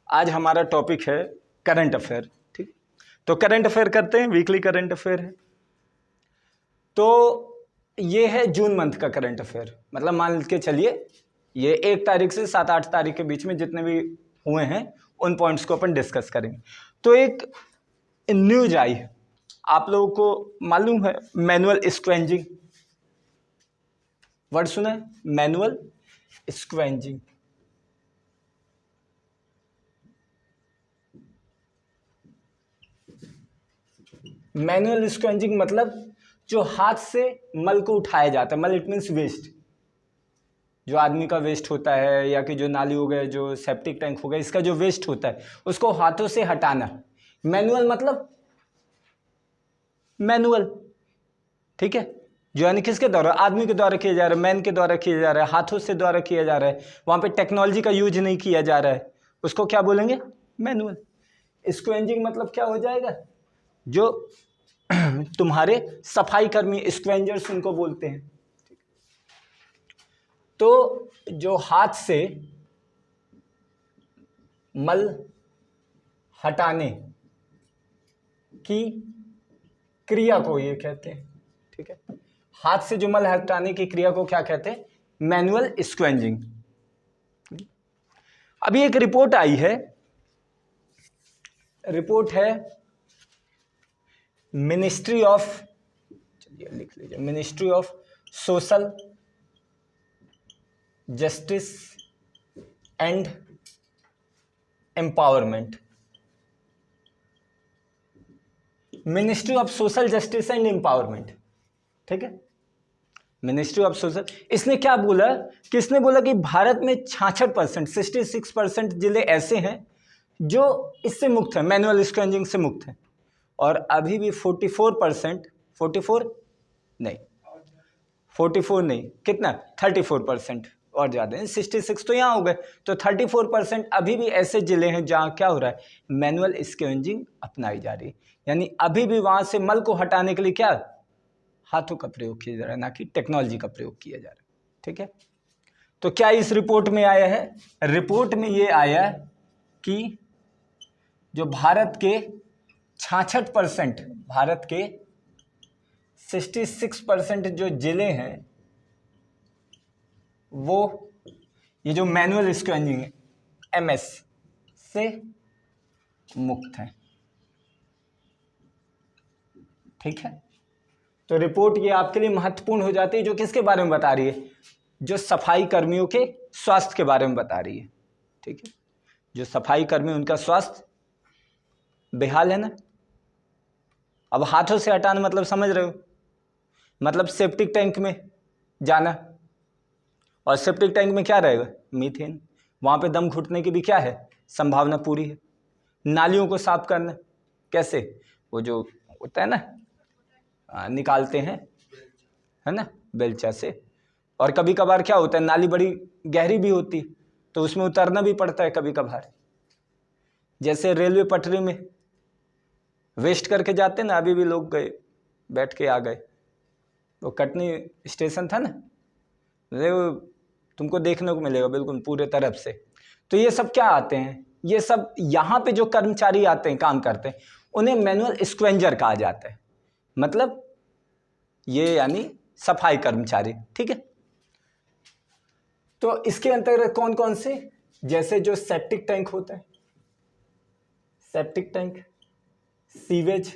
आज हमारा टॉपिक है करंट अफेयर। ठीक, तो करंट अफेयर करते हैं, वीकली करंट अफेयर है। तो ये है जून मंथ का करंट अफेयर, मतलब मान के चलिए ये 1 तारीख से 7-8 तारीख के बीच में जितने भी हुए हैं उन पॉइंट्स को अपन डिस्कस करेंगे। तो एक न्यूज आई है, आप लोगों को मालूम है मैनुअल स्क्वेंजिंग, वर्ड सुना है? Manual scavenging. मैनुअल स्क्वेंजिंग मतलब जो हाथ से मल को उठाया जाता है, मल इट मीन्स वेस्ट, जो आदमी का वेस्ट होता है या कि जो नाली हो गए, जो सेप्टिक टैंक हो गया, इसका जो वेस्ट होता है उसको हाथों से हटाना। मैनुअल मतलब मैनुअल, ठीक है, जो यानी किसके द्वारा? आदमी के द्वारा किया जा रहा है, मैन के द्वारा किया जा रहा है, हाथों से द्वारा किया जा रहा है, वहां पे टेक्नोलॉजी का यूज नहीं किया जा रहा है, उसको क्या बोलेंगे? मैनुअल। स्क्वेंजिंग मतलब क्या हो जाएगा? जो तुम्हारे सफाई कर्मी, स्क्वेंजर्स उनको बोलते हैं। तो जो हाथ से मल हटाने की क्रिया को ये कहते हैं, ठीक है, हाथ से जो मल हटाने की क्रिया को क्या कहते हैं? Manual scavenging. अभी एक रिपोर्ट आई है, रिपोर्ट है मिनिस्ट्री ऑफ, चलिए लिख लीजिए, ministry of social justice and empowerment. Ministry of social justice and empowerment, ठीक है, मिनिस्ट्री ऑफ सोशल। इसने क्या बोला कि इसने बोला कि भारत में 66%, 66% जिले ऐसे हैं जो इससे मुक्त है, मैनुअल स्क्वेंजिंग से मुक्त है, और अभी भी 44%, 44 नहीं, कितना? 34%, और ज़्यादा है, 66 तो यहाँ हो गए, तो 34% अभी भी ऐसे जिले हैं जहाँ क्या हो रहा है? मैनुअल स्क्वेंजिंग अपनाई जा रही है। यानी अभी भी वहाँ से मल को हटाने के लिए क्या? हाथों का प्रयोग किया जा रहा है, ना कि टेक्नोलॉजी का प्रयोग किया जा रहा है, ठीक है। तो क्या इस रिपोर्ट में आया है? रिपोर्ट में ये आया कि जो भारत के 66%, भारत के 66% जो जिले हैं वो ये जो मैनुअल स्क्वेंजिंग है, MS से मुक्त है, ठीक है। तो रिपोर्ट ये आपके लिए महत्वपूर्ण हो जाती है, जो किसके बारे में बता रही है? जो सफाई कर्मियों के स्वास्थ्य के बारे में बता रही है, ठीक है। जो सफाई कर्मी, उनका स्वास्थ्य बेहाल है ना। अब हाथों से हटाना मतलब समझ रहे हो, मतलब सेप्टिक टैंक में जाना, और सेप्टिक टैंक में क्या रहेगा? मीथेन, वहां पे दम घुटने की भी क्या है? संभावना पूरी है। नालियों को साफ करना कैसे? वो जो होता है ना, निकालते हैं, है ना, बेलचा से। और कभी कभार क्या होता है, नाली बड़ी गहरी भी होती, तो उसमें उतरना भी पड़ता है कभी कभार। जैसे रेलवे पटरी में वेस्ट करके जाते ना, अभी भी लोग गए, बैठ के आ गए, वो कटनी स्टेशन था ना, तुमको देखने को मिलेगा बिल्कुल पूरे तरफ से। तो ये सब क्या आते हैं? ये सब यहाँ पे जो कर्मचारी आते हैं, काम करते हैं, उन्हें मैनुअल स्क्वेंजर कहा जाता है, मतलब ये यानी सफाई कर्मचारी, ठीक है। तो इसके अंतर्गत कौन कौन से? जैसे जो सेप्टिक टैंक होता है, septic tank, sewage,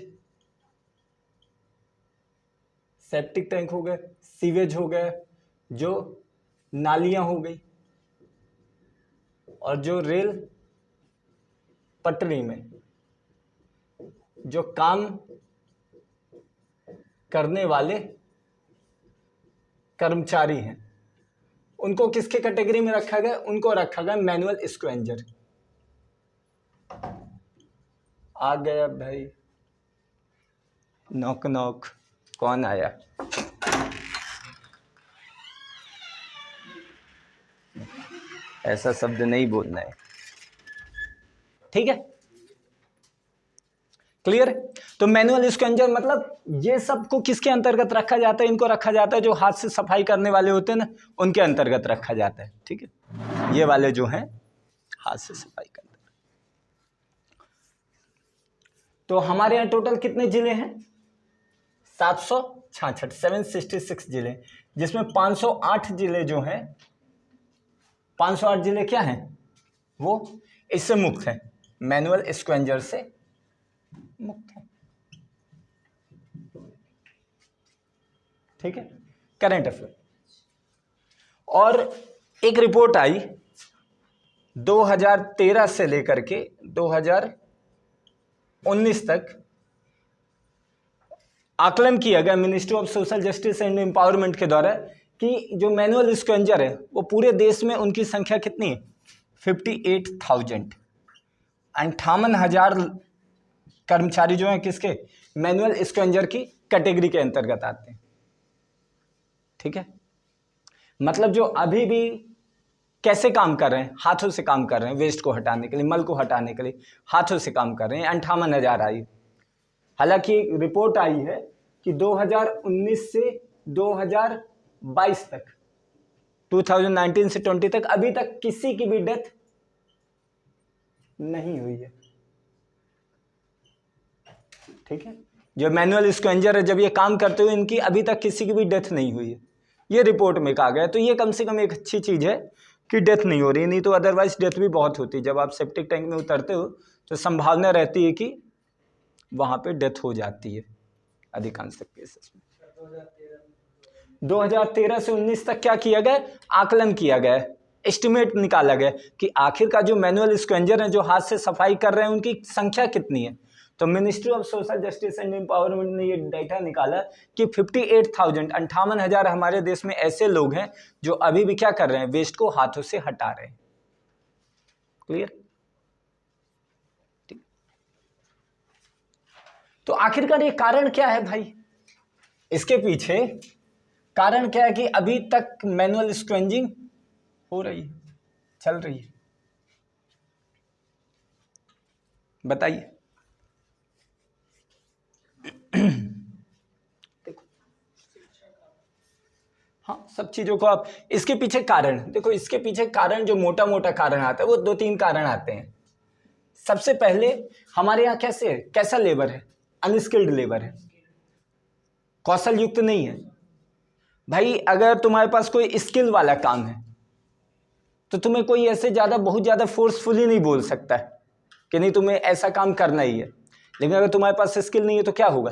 septic tank हो गए, सीवेज हो गए, जो नालियां हो गई, और जो रेल पटरी में जो काम करने वाले कर्मचारी हैं, उनको किसके कैटेगरी में रखा गया? उनको रखा गया मैनुअल स्क्वेंजर। आ गया भाई, नॉक नॉक, कौन आया? ऐसा शब्द नहीं बोलना है, ठीक है, क्लियर है। तो मैनुअल स्क्वेंजर मतलब ये सब को किसके अंतर्गत रखा जाता है? इनको रखा जाता है जो हाथ से सफाई करने वाले होते हैं ना, उनके अंतर्गत रखा जाता है, ठीक है। ये वाले जो हैं हाथ से सफाई करते हैं, तो हमारे यहाँ टोटल कितने जिले हैं? 766, 766 जिले, जिसमें 508 जिले जो हैं, 508 जिले क्या हैं? वो इससे मुक्त है, मैनुअल स्क्वेंजर से मुक्त है। ठीक है, करंट अफेयर। और एक रिपोर्ट आई 2013 से लेकर के 2019 तक, आकलन किया गया ministry of social justice and empowerment के द्वारा कि जो मैनुअल स्क्वेंजर है वो पूरे देश में उनकी संख्या कितनी है? 58,000, 58,000 कर्मचारी जो हैं किसके? मैनुअल स्क्वेंजर की कैटेगरी के अंतर्गत आते हैं। ठीक है, मतलब जो अभी भी कैसे काम कर रहे हैं? हाथों से काम कर रहे हैं, वेस्ट को हटाने के लिए, मल को हटाने के लिए हाथों से काम कर रहे हैं, 58,000 आई। हालांकि रिपोर्ट आई है कि 2019 से 2022 तक, 2019 से 20 तक अभी तक किसी की भी डेथ नहीं हुई है। ठीक है, जो मैनुअल स्क्वेंजर है जब ये काम करते हुए इनकी अभी तक किसी की भी डेथ नहीं हुई है, ये रिपोर्ट में कहा गया है। तो ये कम से कम एक अच्छी चीज़ है कि डेथ नहीं हो रही, नहीं तो अदरवाइज डेथ भी बहुत होती है। जब आप सेप्टिक टैंक में उतरते हो तो संभावना रहती है कि वहाँ पे डेथ हो जाती है अधिकांश केसेस में। 2013 से 19 तक क्या किया गया? आकलन किया गया, एस्टिमेट निकाला गया कि आखिर का जो मैनुअल स्क्वेंजर हैं जो हाथ से सफाई कर रहे हैं उनकी संख्या कितनी है। तो ministry of social justice and empowerment ने ये डाटा निकाला कि 58,000, 58,000 हमारे देश में ऐसे लोग हैं जो अभी भी क्या कर रहे हैं? वेस्ट को हाथों से हटा रहे हैं। क्लियर? तो आखिरकार ये कारण क्या है भाई? इसके पीछे कारण क्या है कि अभी तक मैनुअल स्क्वेंजिंग हो रही है, चल रही है? बताइए। देखो, हाँ, सब चीजों को आप, इसके पीछे कारण देखो, इसके पीछे कारण जो मोटा मोटा कारण आता है वो 2-3 कारण आते हैं। सबसे पहले हमारे यहाँ कैसा लेबर है? अनस्किल्ड लेबर है, कौशल युक्त नहीं है। भाई अगर तुम्हारे पास कोई स्किल वाला काम है तो तुम्हें कोई ऐसे बहुत ज़्यादा फोर्सफुली नहीं बोल सकता है कि नहीं तुम्हें ऐसा काम करना ही है। लेकिन अगर तुम्हारे पास स्किल नहीं है तो क्या होगा?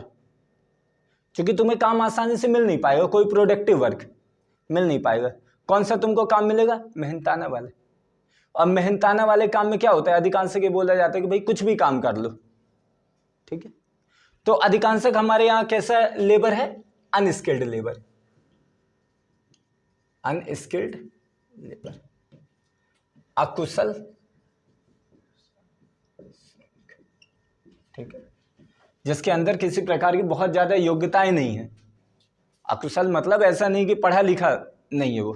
क्योंकि तुम्हें काम आसानी से मिल नहीं पाएगा, कोई प्रोडक्टिव वर्क मिल नहीं पाएगा। कौन सा तुमको काम मिलेगा? मेहनताना वाले। और मेहनताना वाले काम में क्या होता है? अधिकांश के बोला जाता है कि भाई कुछ भी काम कर लो। ठीक है, तो अधिकांशक हमारे यहाँ कैसा लेबर है? अनस्किल्ड लेबर, अनस्किल्ड लेबर, अकुशल। ठीक है, जिसके अंदर किसी प्रकार की बहुत ज्यादा योग्यताएं नहीं है। अकुशल मतलब ऐसा नहीं कि पढ़ा लिखा नहीं है वो,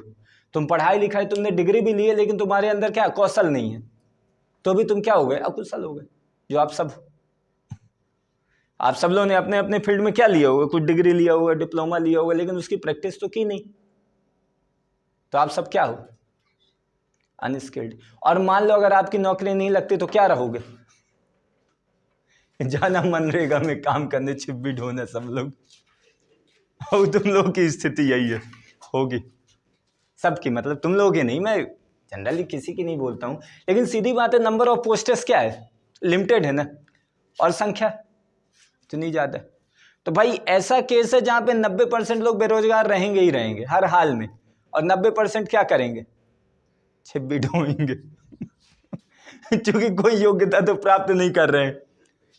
तुम पढ़ाई लिखाई तुमने डिग्री भी ली है लेकिन तुम्हारे अंदर क्या कौशल नहीं है, तो भी तुम क्या हो गए? अकुशल हो गए। जो आप सब लोगों ने अपने अपने फील्ड में क्या लिया होगा? कुछ डिग्री लिया होगा, डिप्लोमा लिया होगा, लेकिन उसकी प्रैक्टिस तो की नहीं, तो आप सब क्या हो? अनस्किल्ड। और मान लो अगर आपकी नौकरी नहीं लगती तो क्या रहोगे? जाना मनरेगा में काम करने, छिप्पी ढोना सब लोग। और तुम लोगों की स्थिति यही है, होगी सबकी, मतलब तुम लोगों की नहीं, मैं जनरली किसी की नहीं बोलता हूं, लेकिन सीधी बात है नंबर ऑफ पोस्टेस क्या है? लिमिटेड है ना, और संख्या इतनी ज्यादा। तो भाई ऐसा केस है जहां पे 90% लोग बेरोजगार रहेंगे ही रहेंगे हर हाल में, और 90% क्या करेंगे? छिप्पी ढोएंगे। क्योंकि कोई योग्यता तो प्राप्त नहीं कर रहे हैं।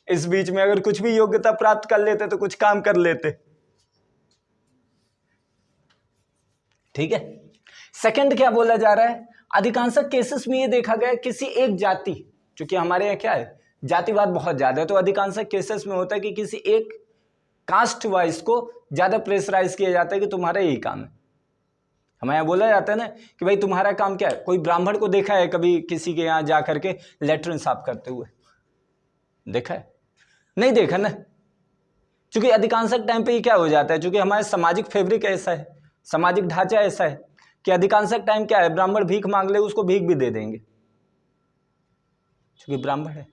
इस बीच में अगर कुछ भी योग्यता प्राप्त कर लेते तो कुछ काम कर लेते। ठीक है, सेकंड क्या बोला जा रहा है? अधिकांश केसेस में ये देखा गया किसी एक जाति, क्योंकि हमारे यहाँ क्या है, जातिवाद बहुत ज्यादा है, तो अधिकांश केसेस में होता है कि किसी एक कास्ट वाइज को ज्यादा प्रेशराइज किया जाता है कि तुम्हारा यही काम है। हमारे यहाँ बोला जाता है ना कि भाई तुम्हारा काम क्या है? कोई ब्राह्मण को देखा है कभी किसी के यहाँ जा करके लेटरिन साफ करते हुए? देखा है? नहीं देखा ना, क्योंकि अधिकांश टाइम पे ये क्या हो जाता है, क्योंकि हमारे सामाजिक फैब्रिक ऐसा है, सामाजिक ढांचा ऐसा है कि अधिकांश टाइम क्या है, ब्राह्मण भीख मांग ले उसको भीख भी दे देंगे क्योंकि ब्राह्मण है।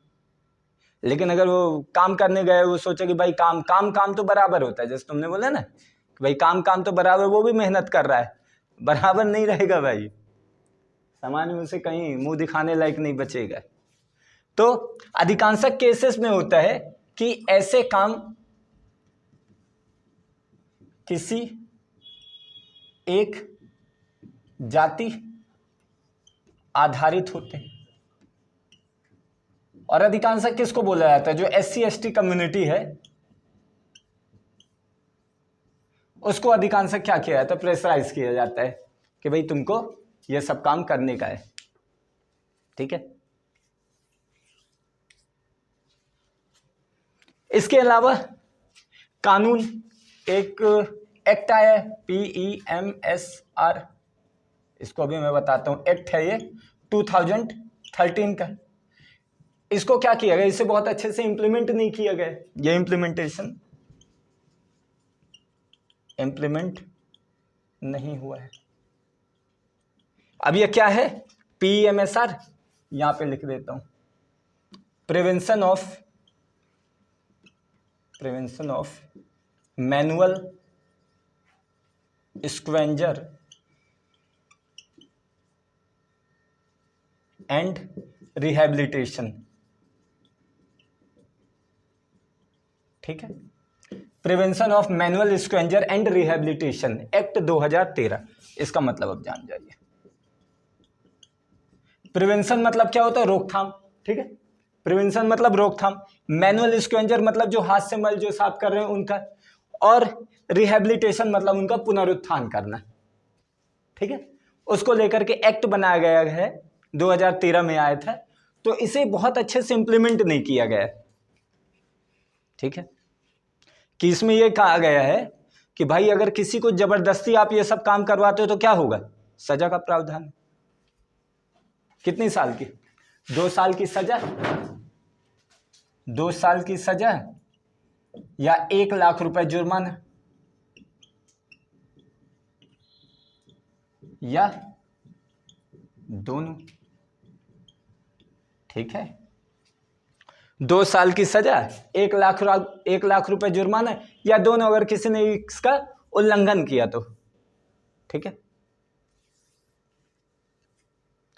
लेकिन अगर वो काम करने गए, वो सोचे कि भाई काम काम काम तो बराबर होता है, जैसे तुमने बोला ना कि भाई काम काम तो बराबर, वो भी मेहनत कर रहा है, बराबर नहीं रहेगा भाई, समाज में उसे कहीं मुंह दिखाने लायक नहीं बचेगा। तो अधिकांश केसेस में होता है कि ऐसे काम किसी एक जाति आधारित होते हैं, और अधिकांश किसको बोला जाता है, जो SC/ST कम्युनिटी है उसको अधिकांश क्या किया जाता है, प्रेशराइज किया जाता है कि भाई तुमको ये सब काम करने का है। ठीक है, इसके अलावा कानून एक एक्ट आया है PEMSR, इसको अभी मैं बताता हूं, एक्ट है ये 2013 का। इसको क्या किया गया, इसे बहुत अच्छे से इंप्लीमेंट नहीं किया गया, ये इम्प्लीमेंट नहीं हुआ है। अब ये क्या है, PEMSR, यहां पे लिख देता हूं, prevention of manual scavenger and rehabilitation. ठीक है, prevention of manual scavenger and rehabilitation act 2013, इसका मतलब अब जान जाइए। प्रिवेंशन मतलब क्या होता है, रोकथाम। ठीक है, प्रिवेंशन मतलब रोकथाम, मैनुअल स्क्वेंजर मतलब जो हाथ से मल जो साफ कर रहे हैं उनका, और रिहैबिलिटेशन मतलब उनका पुनरुत्थान करना। ठीक है, उसको लेकर के एक्ट बनाया गया है, 2013 में आया था, तो इसे बहुत अच्छे से इंप्लीमेंट नहीं किया गया। ठीक है, कि इसमें यह कहा गया है कि भाई अगर किसी को जबरदस्ती आप ये सब काम करवाते हो तो क्या होगा, सजा का प्रावधान। कितनी साल की, 2 साल की सजा, 2 साल की सजा या 1 लाख रुपए जुर्माना, या दोनों। ठीक है, 2 साल की सजा, 1 लाख रुपए जुर्माना, या दोनों, अगर किसी ने इसका उल्लंघन किया तो। ठीक है,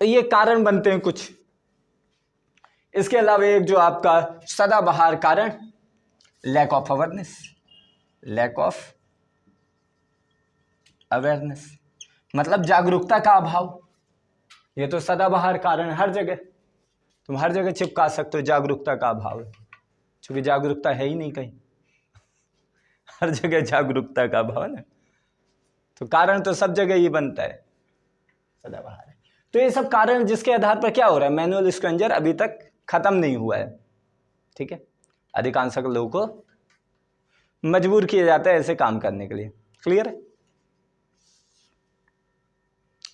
तो ये कारण बनते हैं कुछ। इसके अलावा एक जो आपका सदाबहार कारण, लैक ऑफ अवेयरनेस, मतलब जागरूकता का अभाव। ये तो सदाबहार कारण, हर जगह तुम हर जगह चिपका सकते हो, जागरूकता का अभाव है, क्योंकि जागरूकता है ही नहीं कहीं, हर जगह जागरूकता का अभाव है ना, तो कारण तो सब जगह ही बनता है, सदाबहार है। तो ये सब कारण जिसके आधार पर क्या हो रहा है, मैनुअल स्क्वेंजर अभी तक खत्म नहीं हुआ है। ठीक है, अधिकांश लोगों को मजबूर किया जाता है ऐसे काम करने के लिए। क्लियर है?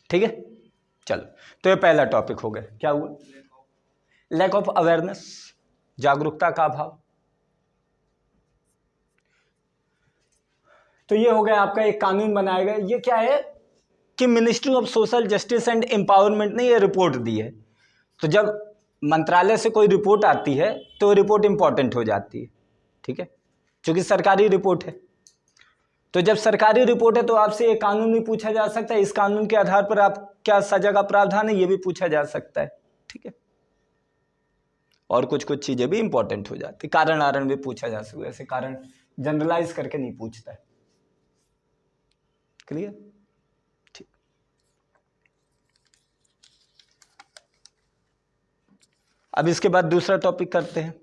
ठीक है, चलो, तो ये पहला टॉपिक हो गया, क्या हुआ, लैक ऑफ अवेयरनेस, जागरूकता का अभाव। तो ये हो गया आपका एक कानून बनाया गया। ये क्या है कि ministry of social justice and empowerment ने ये रिपोर्ट दी है। तो जब मंत्रालय से कोई रिपोर्ट आती है तो रिपोर्ट इंपॉर्टेंट हो जाती है। ठीक है, क्योंकि सरकारी रिपोर्ट है। तो जब सरकारी रिपोर्ट है तो आपसे ये कानून भी पूछा जा सकता है, इस कानून के आधार पर आप क्या सजा का प्रावधान है ये भी पूछा जा सकता है। ठीक है, और कुछ कुछ चीजें भी इंपॉर्टेंट हो जाती, कारण भी पूछा जा सकता है, ऐसे कारण जनरलाइज करके नहीं पूछता है। क्लियर? ठीक, अब इसके बाद दूसरा टॉपिक करते हैं।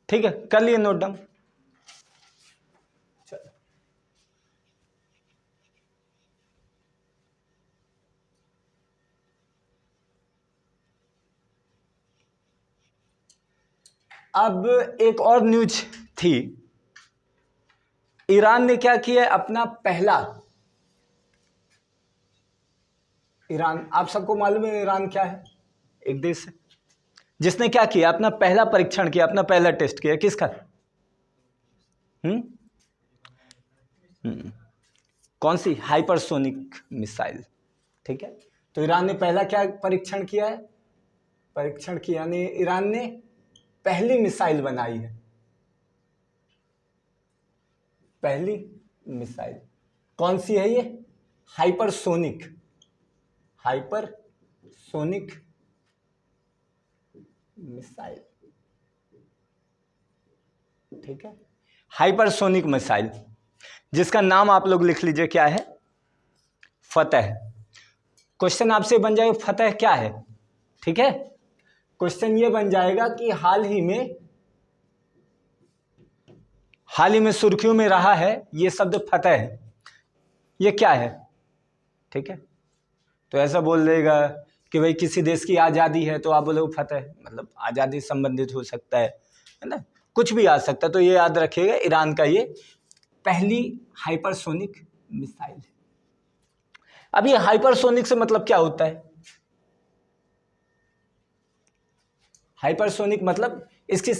ठीक है, कर लिए नोट डाउन? अब एक और न्यूज थी, ईरान ने क्या किया, अपना पहला, ईरान आप सबको मालूम है ईरान क्या है, एक देश है जिसने क्या किया, अपना पहला परीक्षण किया, अपना पहला टेस्ट किया, किसका, कौन सी, हाइपरसोनिक मिसाइल। ठीक है, तो ईरान ने पहला क्या परीक्षण किया है? परीक्षण किया यानी ईरान ने पहली मिसाइल बनाई है, पहली मिसाइल। कौन सी है ये? हाइपरसोनिक, हाइपरसोनिक मिसाइल, ठीक है, हाइपरसोनिक मिसाइल, जिसका नाम आप लोग लिख लीजिए, क्या है? फतह। क्वेश्चन आपसे बन जाएगा फतह क्या है, ठीक है। क्वेश्चन ये बन जाएगा कि हाल ही में सुर्खियों में रहा है ये शब्द फतह है, ये क्या है, ठीक है। तो ऐसा बोल देगा कि भाई किसी देश की आज़ादी है तो आप बोलो फतह, मतलब आज़ादी संबंधित हो सकता है ना, कुछ भी आ सकता है। तो ये याद रखिएगा, ईरान का ये पहली हाइपरसोनिक मिसाइल है। अब ये हाइपरसोनिक से मतलब क्या होता है? हाइपरसोनिक मतलब इसकी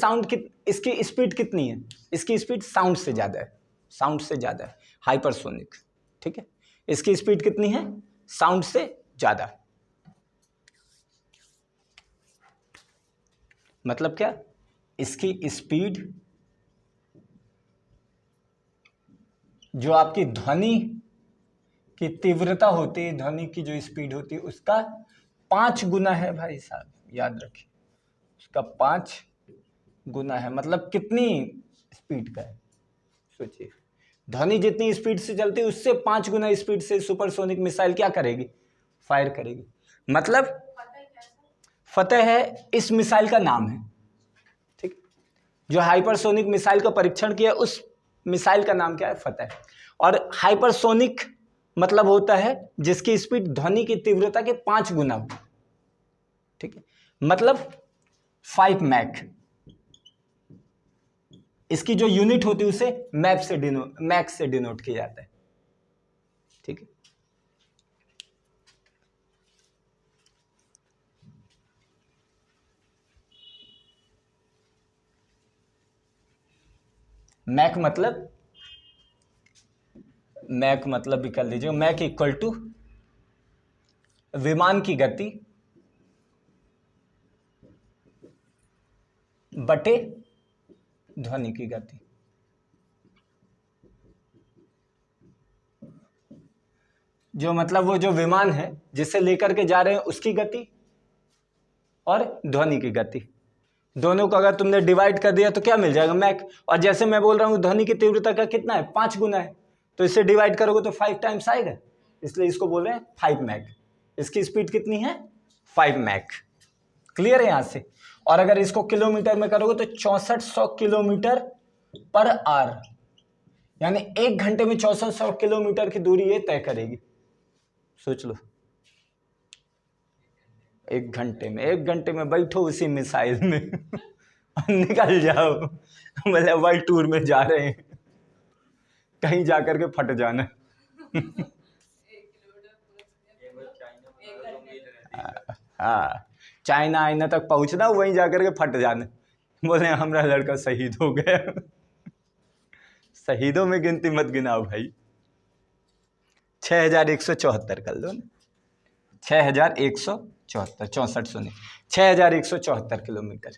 इसकी स्पीड कितनी है? इसकी स्पीड साउंड से ज़्यादा है, साउंड से ज़्यादा है हाइपरसोनिक, ठीक है। इसकी स्पीड कितनी है? साउंड से ज़्यादा। मतलब क्या? इसकी स्पीड, जो आपकी ध्वनि की तीव्रता होती है, ध्वनि की जो स्पीड होती है उसका 5 गुना है भाई साहब, याद रखिए, उसका 5 गुना है। मतलब कितनी स्पीड का है? सोचिए, ध्वनि जितनी स्पीड से चलती है उससे 5 गुना स्पीड से सुपरसोनिक मिसाइल क्या करेगी? फायर करेगी। मतलब फतह है इस मिसाइल का नाम है, ठीक। जो हाइपरसोनिक मिसाइल का परीक्षण किया उस मिसाइल का नाम क्या है? फतह। और हाइपरसोनिक मतलब होता है जिसकी स्पीड ध्वनि की तीव्रता के 5 गुना हो, ठीक है। मतलब 5 मैक। इसकी जो यूनिट होती है उसे मैक से डिनोट किया जाता है, ठीक है। मैक मतलब भी कर लीजिए, मैक इक्वल टू विमान की गति बटे ध्वनि की गति। जो मतलब वो जो विमान है जिसे लेकर के जा रहे हैं उसकी गति और ध्वनि की गति, दोनों को अगर तुमने डिवाइड कर दिया तो क्या मिल जाएगा? मैक। और जैसे मैं बोल रहा हूं ध्वनि की तीव्रता का कितना है? 5 गुना है, तो इससे डिवाइड करोगे तो 5 टाइम्स आएगा, इसलिए इसको बोल रहे हैं 5 मैक। इसकी स्पीड कितनी है? 5 मैक। क्लियर है यहां से? और अगर इसको किलोमीटर में करोगे तो 6400 किलोमीटर पर आवर, यानी 1 घंटे में 6400 किलोमीटर की दूरी ये तय करेगी। सोच लो, 1 घंटे में बैठो उसी मिसाइल में और निकल जाओ, मतलब वर्ल्ड टूर में जा रहे हैं, कहीं जाकर के फट जाना। हाँ, चाइना आईना तक पहुंचना, वहीं जाकर के फट जाना, बोले हमारा लड़का शहीद हो गया। शहीदों में गिनती मत गिनाओ भाई। 6174 कर लो ना, 6174, 64 सुनिए, 6174 किलोमीटर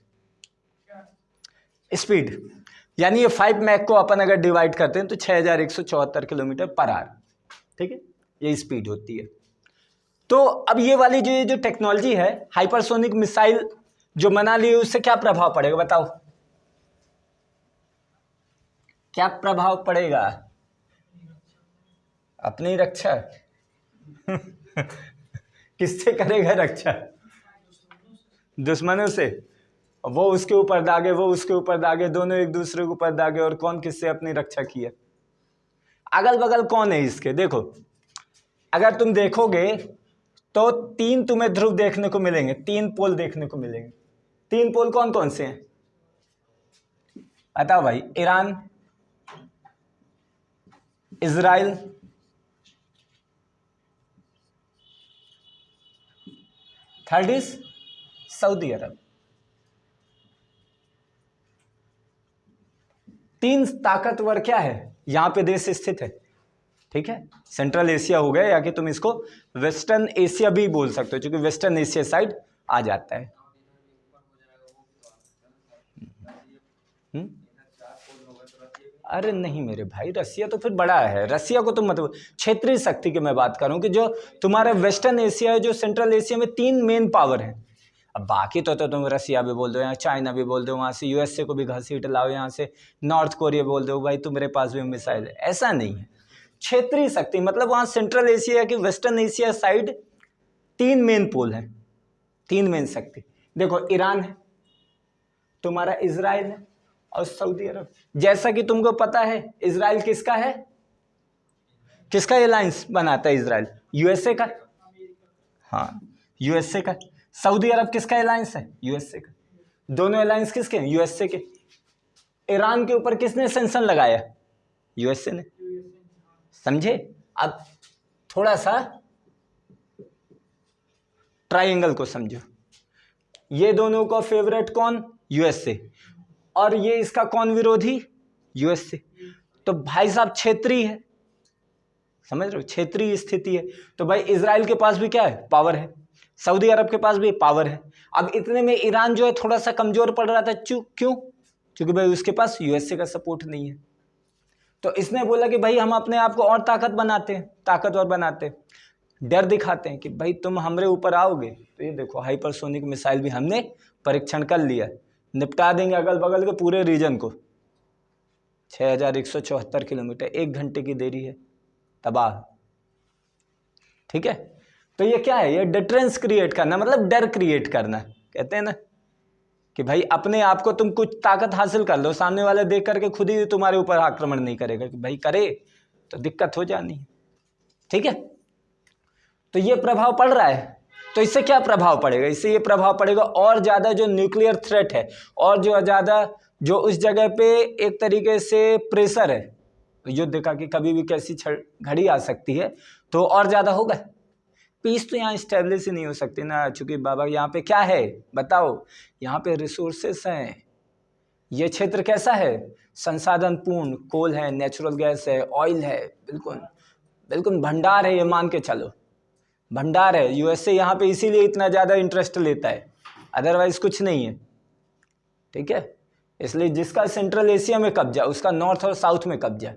स्पीड। यानी ये 5 मैक को अपन अगर डिवाइड करते हैं तो 6174 किलोमीटर पर आवर, ठीक है, ये स्पीड होती है। तो अब ये वाली जो टेक्नोलॉजी है हाइपरसोनिक मिसाइल जो बना ली, उससे क्या प्रभाव पड़ेगा बताओ? क्या प्रभाव पड़ेगा? अपनी रक्षा। किससे करेगा रक्षा? दुश्मनों से। वो उसके ऊपर दागे, वो उसके ऊपर दागे, दोनों एक दूसरे के ऊपर दागे, और कौन किससे अपनी रक्षा किया? अगल बगल कौन है इसके? देखो, अगर तुम देखोगे तो 3 तुम्हें ध्रुव देखने को मिलेंगे, 3 पोल देखने को मिलेंगे। 3 पोल कौन कौन से हैं बताओ भाई? Iran, Israel, third is Saudi Arab. 3 ताकतवर क्या है यहां पे देश स्थित है, ठीक है, सेंट्रल एशिया हो गया, या कि तुम इसको वेस्टर्न एशिया भी बोल सकते हो, क्योंकि वेस्टर्न एशिया साइड आ जाता है। अरे नहीं मेरे भाई, रसिया तो फिर बड़ा है, रसिया को तुम मतलब क्षेत्रीय शक्ति की मैं बात करूं कि जो तुम्हारा वेस्टर्न एशिया है, जो सेंट्रल एशिया में 3 मेन पावर हैं। अब बाकी तो तुम रसिया भी बोल दो, यहाँ चाइना भी बोल दो, वहाँ से यूएसए को भी घसीट लाओ, यहाँ से नॉर्थ कोरिया बोल दो, भाई तुम्हारे पास भी मिसाइल है, ऐसा नहीं है। क्षेत्रीय शक्ति मतलब वहाँ सेंट्रल एशिया की वेस्टर्न एशिया साइड 3 मेन पोल हैं, 3 मेन शक्ति। देखो, ईरान है, तुम्हारा इजराइल है और सऊदी अरब। जैसा कि तुमको पता है इजराइल किसका है, किसका अलायंस बनाता है इजराइल, यूएसए का। हाँ, यूएसए का। सऊदी अरब किसका अलायंस है, यूएसए का। दोनों अलायंस किसके हैं, यूएसए के। ईरान के ऊपर किसने सैंक्शन लगाया, यूएसए ने। समझे? अब थोड़ा सा ट्रायंगल को समझो, ये दोनों का फेवरेट कौन, यूएसए, और ये इसका कौन विरोधी, यूएसए। तो भाई साहब क्षेत्रीय है, समझ रहे हो, क्षेत्रीय स्थिति है। तो भाई इजराइल के पास भी क्या है, पावर है, सऊदी अरब के पास भी पावर है। अब इतने में ईरान जो है थोड़ा सा कमजोर पड़ रहा था, क्यों, क्योंकि भाई उसके पास यूएसए का सपोर्ट नहीं है। तो इसने बोला कि भाई हम अपने आप को और ताकतवर बनाते हैं, डर दिखाते हैं कि भाई तुम हमारे ऊपर आओगे तो ये देखो हाइपरसोनिक मिसाइल भी हमने परीक्षण कर लिया, निपटा देंगे अगल बगल के पूरे रीजन को। 6174 किलोमीटर, 1 घंटे की देरी है, तबाह। ठीक है, तो ये क्या है, ये डिटरेंस क्रिएट करना, मतलब डर क्रिएट करना। कहते हैं ना कि भाई अपने आप को तुम कुछ ताकत हासिल कर लो, सामने वाले देख करके खुद ही तुम्हारे ऊपर आक्रमण नहीं करेगा, कि भाई करे तो दिक्कत हो जानी है। ठीक है, तो ये प्रभाव पड़ रहा है। तो इससे क्या प्रभाव पड़ेगा, इससे ये प्रभाव पड़ेगा और ज़्यादा जो न्यूक्लियर थ्रेट है, और जो ज़्यादा जो उस जगह पे एक तरीके से प्रेशर है युद्ध का कि कभी भी कैसी घड़ी आ सकती है, तो और ज़्यादा होगा। पीस तो यहाँ इस्टेब्लिश ही नहीं हो सकती ना, चूँकि बाबा यहाँ पे क्या है बताओ, यहाँ पे रिसोर्सेस हैं। ये क्षेत्र कैसा है, संसाधन पूर्ण, कोल है, नेचुरल गैस है, ऑयल है, बिल्कुल बिल्कुल भंडार है, ये मान के चलो भंडार है। यूएसए यहाँ पे इसीलिए इतना ज़्यादा इंटरेस्ट लेता है, अदरवाइज कुछ नहीं है। ठीक है, इसलिए जिसका सेंट्रल एशिया में कब्जा, उसका नॉर्थ और साउथ में कब्जा।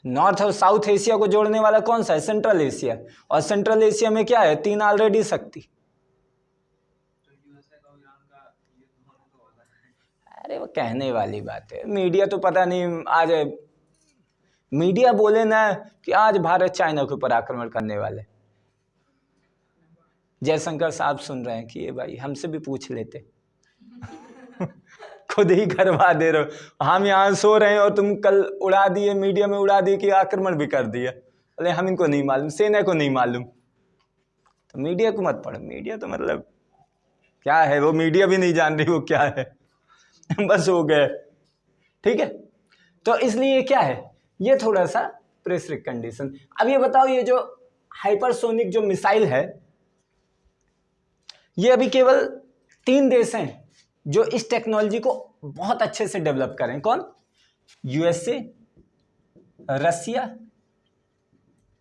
नॉर्थ और साउथ एशिया को जोड़ने वाला कौन सा है, सेंट्रल एशिया। और सेंट्रल एशिया में क्या है, 3 ऑलरेडी शक्ति। अरे वो कहने वाली बात है, मीडिया तो पता नहीं आज मीडिया बोले ना कि आज भारत चाइना के ऊपर आक्रमण करने वाले। जयशंकर साहब सुन रहे हैं कि ये भाई हमसे भी पूछ लेते खुद ही करवा दे रहे हो, हम यहाँ सो रहे हैं और तुम कल उड़ा दिए, मीडिया में उड़ा दिए कि आक्रमण भी कर दिया। अरे हम इनको नहीं मालूम, सेना को नहीं मालूम, तो मीडिया को मत पढ़ो। मीडिया तो मतलब क्या है, वो मीडिया भी नहीं जान रही वो क्या है बस हो गए। ठीक है, तो इसलिए क्या है, ये थोड़ा सा प्रेशर कंडीशन। अब ये बताओ, ये जो हाइपरसोनिक जो मिसाइल है, ये अभी केवल 3 देश हैं जो इस टेक्नोलॉजी को बहुत अच्छे से डेवलप करें। कौन, USA, Russia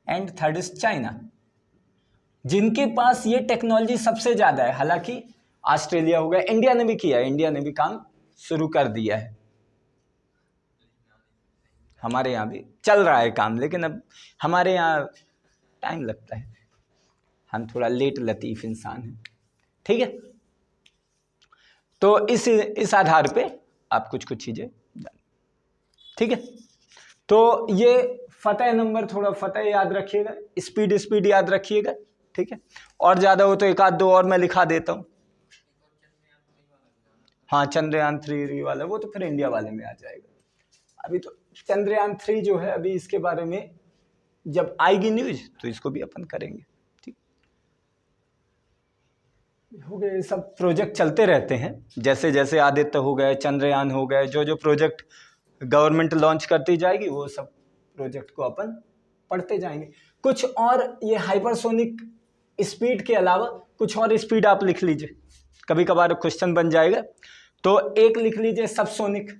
and third is China, जिनके पास ये टेक्नोलॉजी सबसे ज्यादा है। हालांकि ऑस्ट्रेलिया हो गया, इंडिया ने भी किया है, इंडिया ने भी काम शुरू कर दिया है, हमारे यहाँ भी चल रहा है काम, लेकिन अब हमारे यहाँ टाइम लगता है, हम थोड़ा लेट लतीफ़ इंसान हैं। ठीक है, तो इस आधार पे आप कुछ चीज़ें जान। ठीक है, तो ये फतह नंबर, थोड़ा फतह याद रखिएगा, स्पीड याद रखिएगा। ठीक है, और ज़्यादा हो तो 1-2 और मैं लिखा देता हूँ। हाँ, चंद्रयान 3 वाला वो तो फिर इंडिया वाले में आ जाएगा। अभी तो चंद्रयान 3 जो है, अभी इसके बारे में जब आएगी न्यूज तो इसको भी अपन करेंगे। ठीक हो गए, सब प्रोजेक्ट चलते रहते हैं, जैसे जैसे आदित्य हो गए, चंद्रयान हो गए, जो जो प्रोजेक्ट गवर्नमेंट लॉन्च करती जाएगी वो सब प्रोजेक्ट को अपन पढ़ते जाएंगे। कुछ और ये हाइपरसोनिक स्पीड के अलावा कुछ और स्पीड आप लिख लीजिए, कभी कभार क्वेश्चन बन जाएगा। तो एक लिख लीजिए सबसोनिक,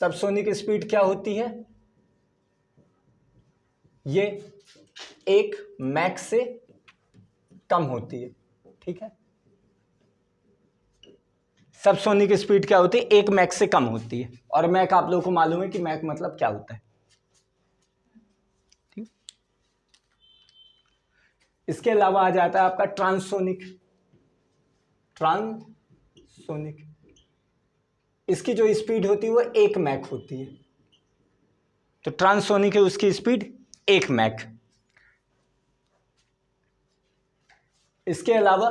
सबसोनिक स्पीड क्या होती है? ये 1 मैक से कम होती है, ठीक है। सबसोनिक स्पीड क्या होती है? 1 मैक से कम होती है। और मैक आप लोगों को मालूम है कि मैक मतलब क्या होता है, ठीक। इसके अलावा आ जाता है आपका ट्रांससोनिक। ट्रांससोनिक इसकी जो स्पीड होती है वो 1 मैक होती है। तो ट्रांससोनिक है, उसकी स्पीड 1 मैक। इसके अलावा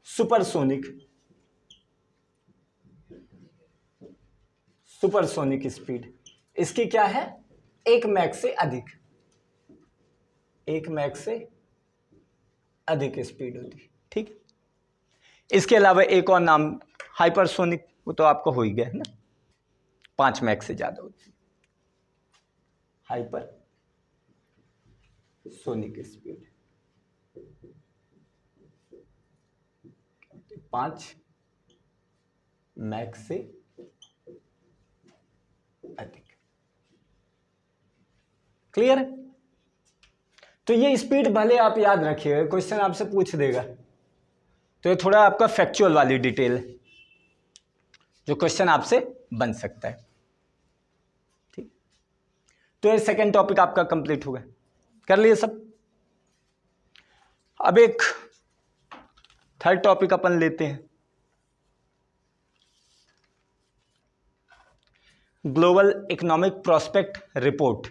सुपरसोनिक, सुपरसोनिक स्पीड इसकी क्या है? 1 मैक से अधिक, 1 मैक से अधिक स्पीड होती है, ठीक। इसके अलावा एक और नाम हाइपरसोनिक, वो तो आपको हो ही गया है ना, 5 मैक से ज्यादा होती है हाइपर सोनिक स्पीड, 5 मैक से अधिक। क्लियर है? तो ये स्पीड भले आप याद रखिएगा, क्वेश्चन आपसे पूछ देगा, तो ये थोड़ा आपका फैक्चुअल वाली डिटेल है जो क्वेश्चन आपसे बन सकता है, ठीक। तो ये सेकंड टॉपिक आपका कंप्लीट हो गया, कर लिए सब। अब एक थर्ड टॉपिक अपन लेते हैं, ग्लोबल इकोनॉमिक प्रोस्पेक्ट रिपोर्ट।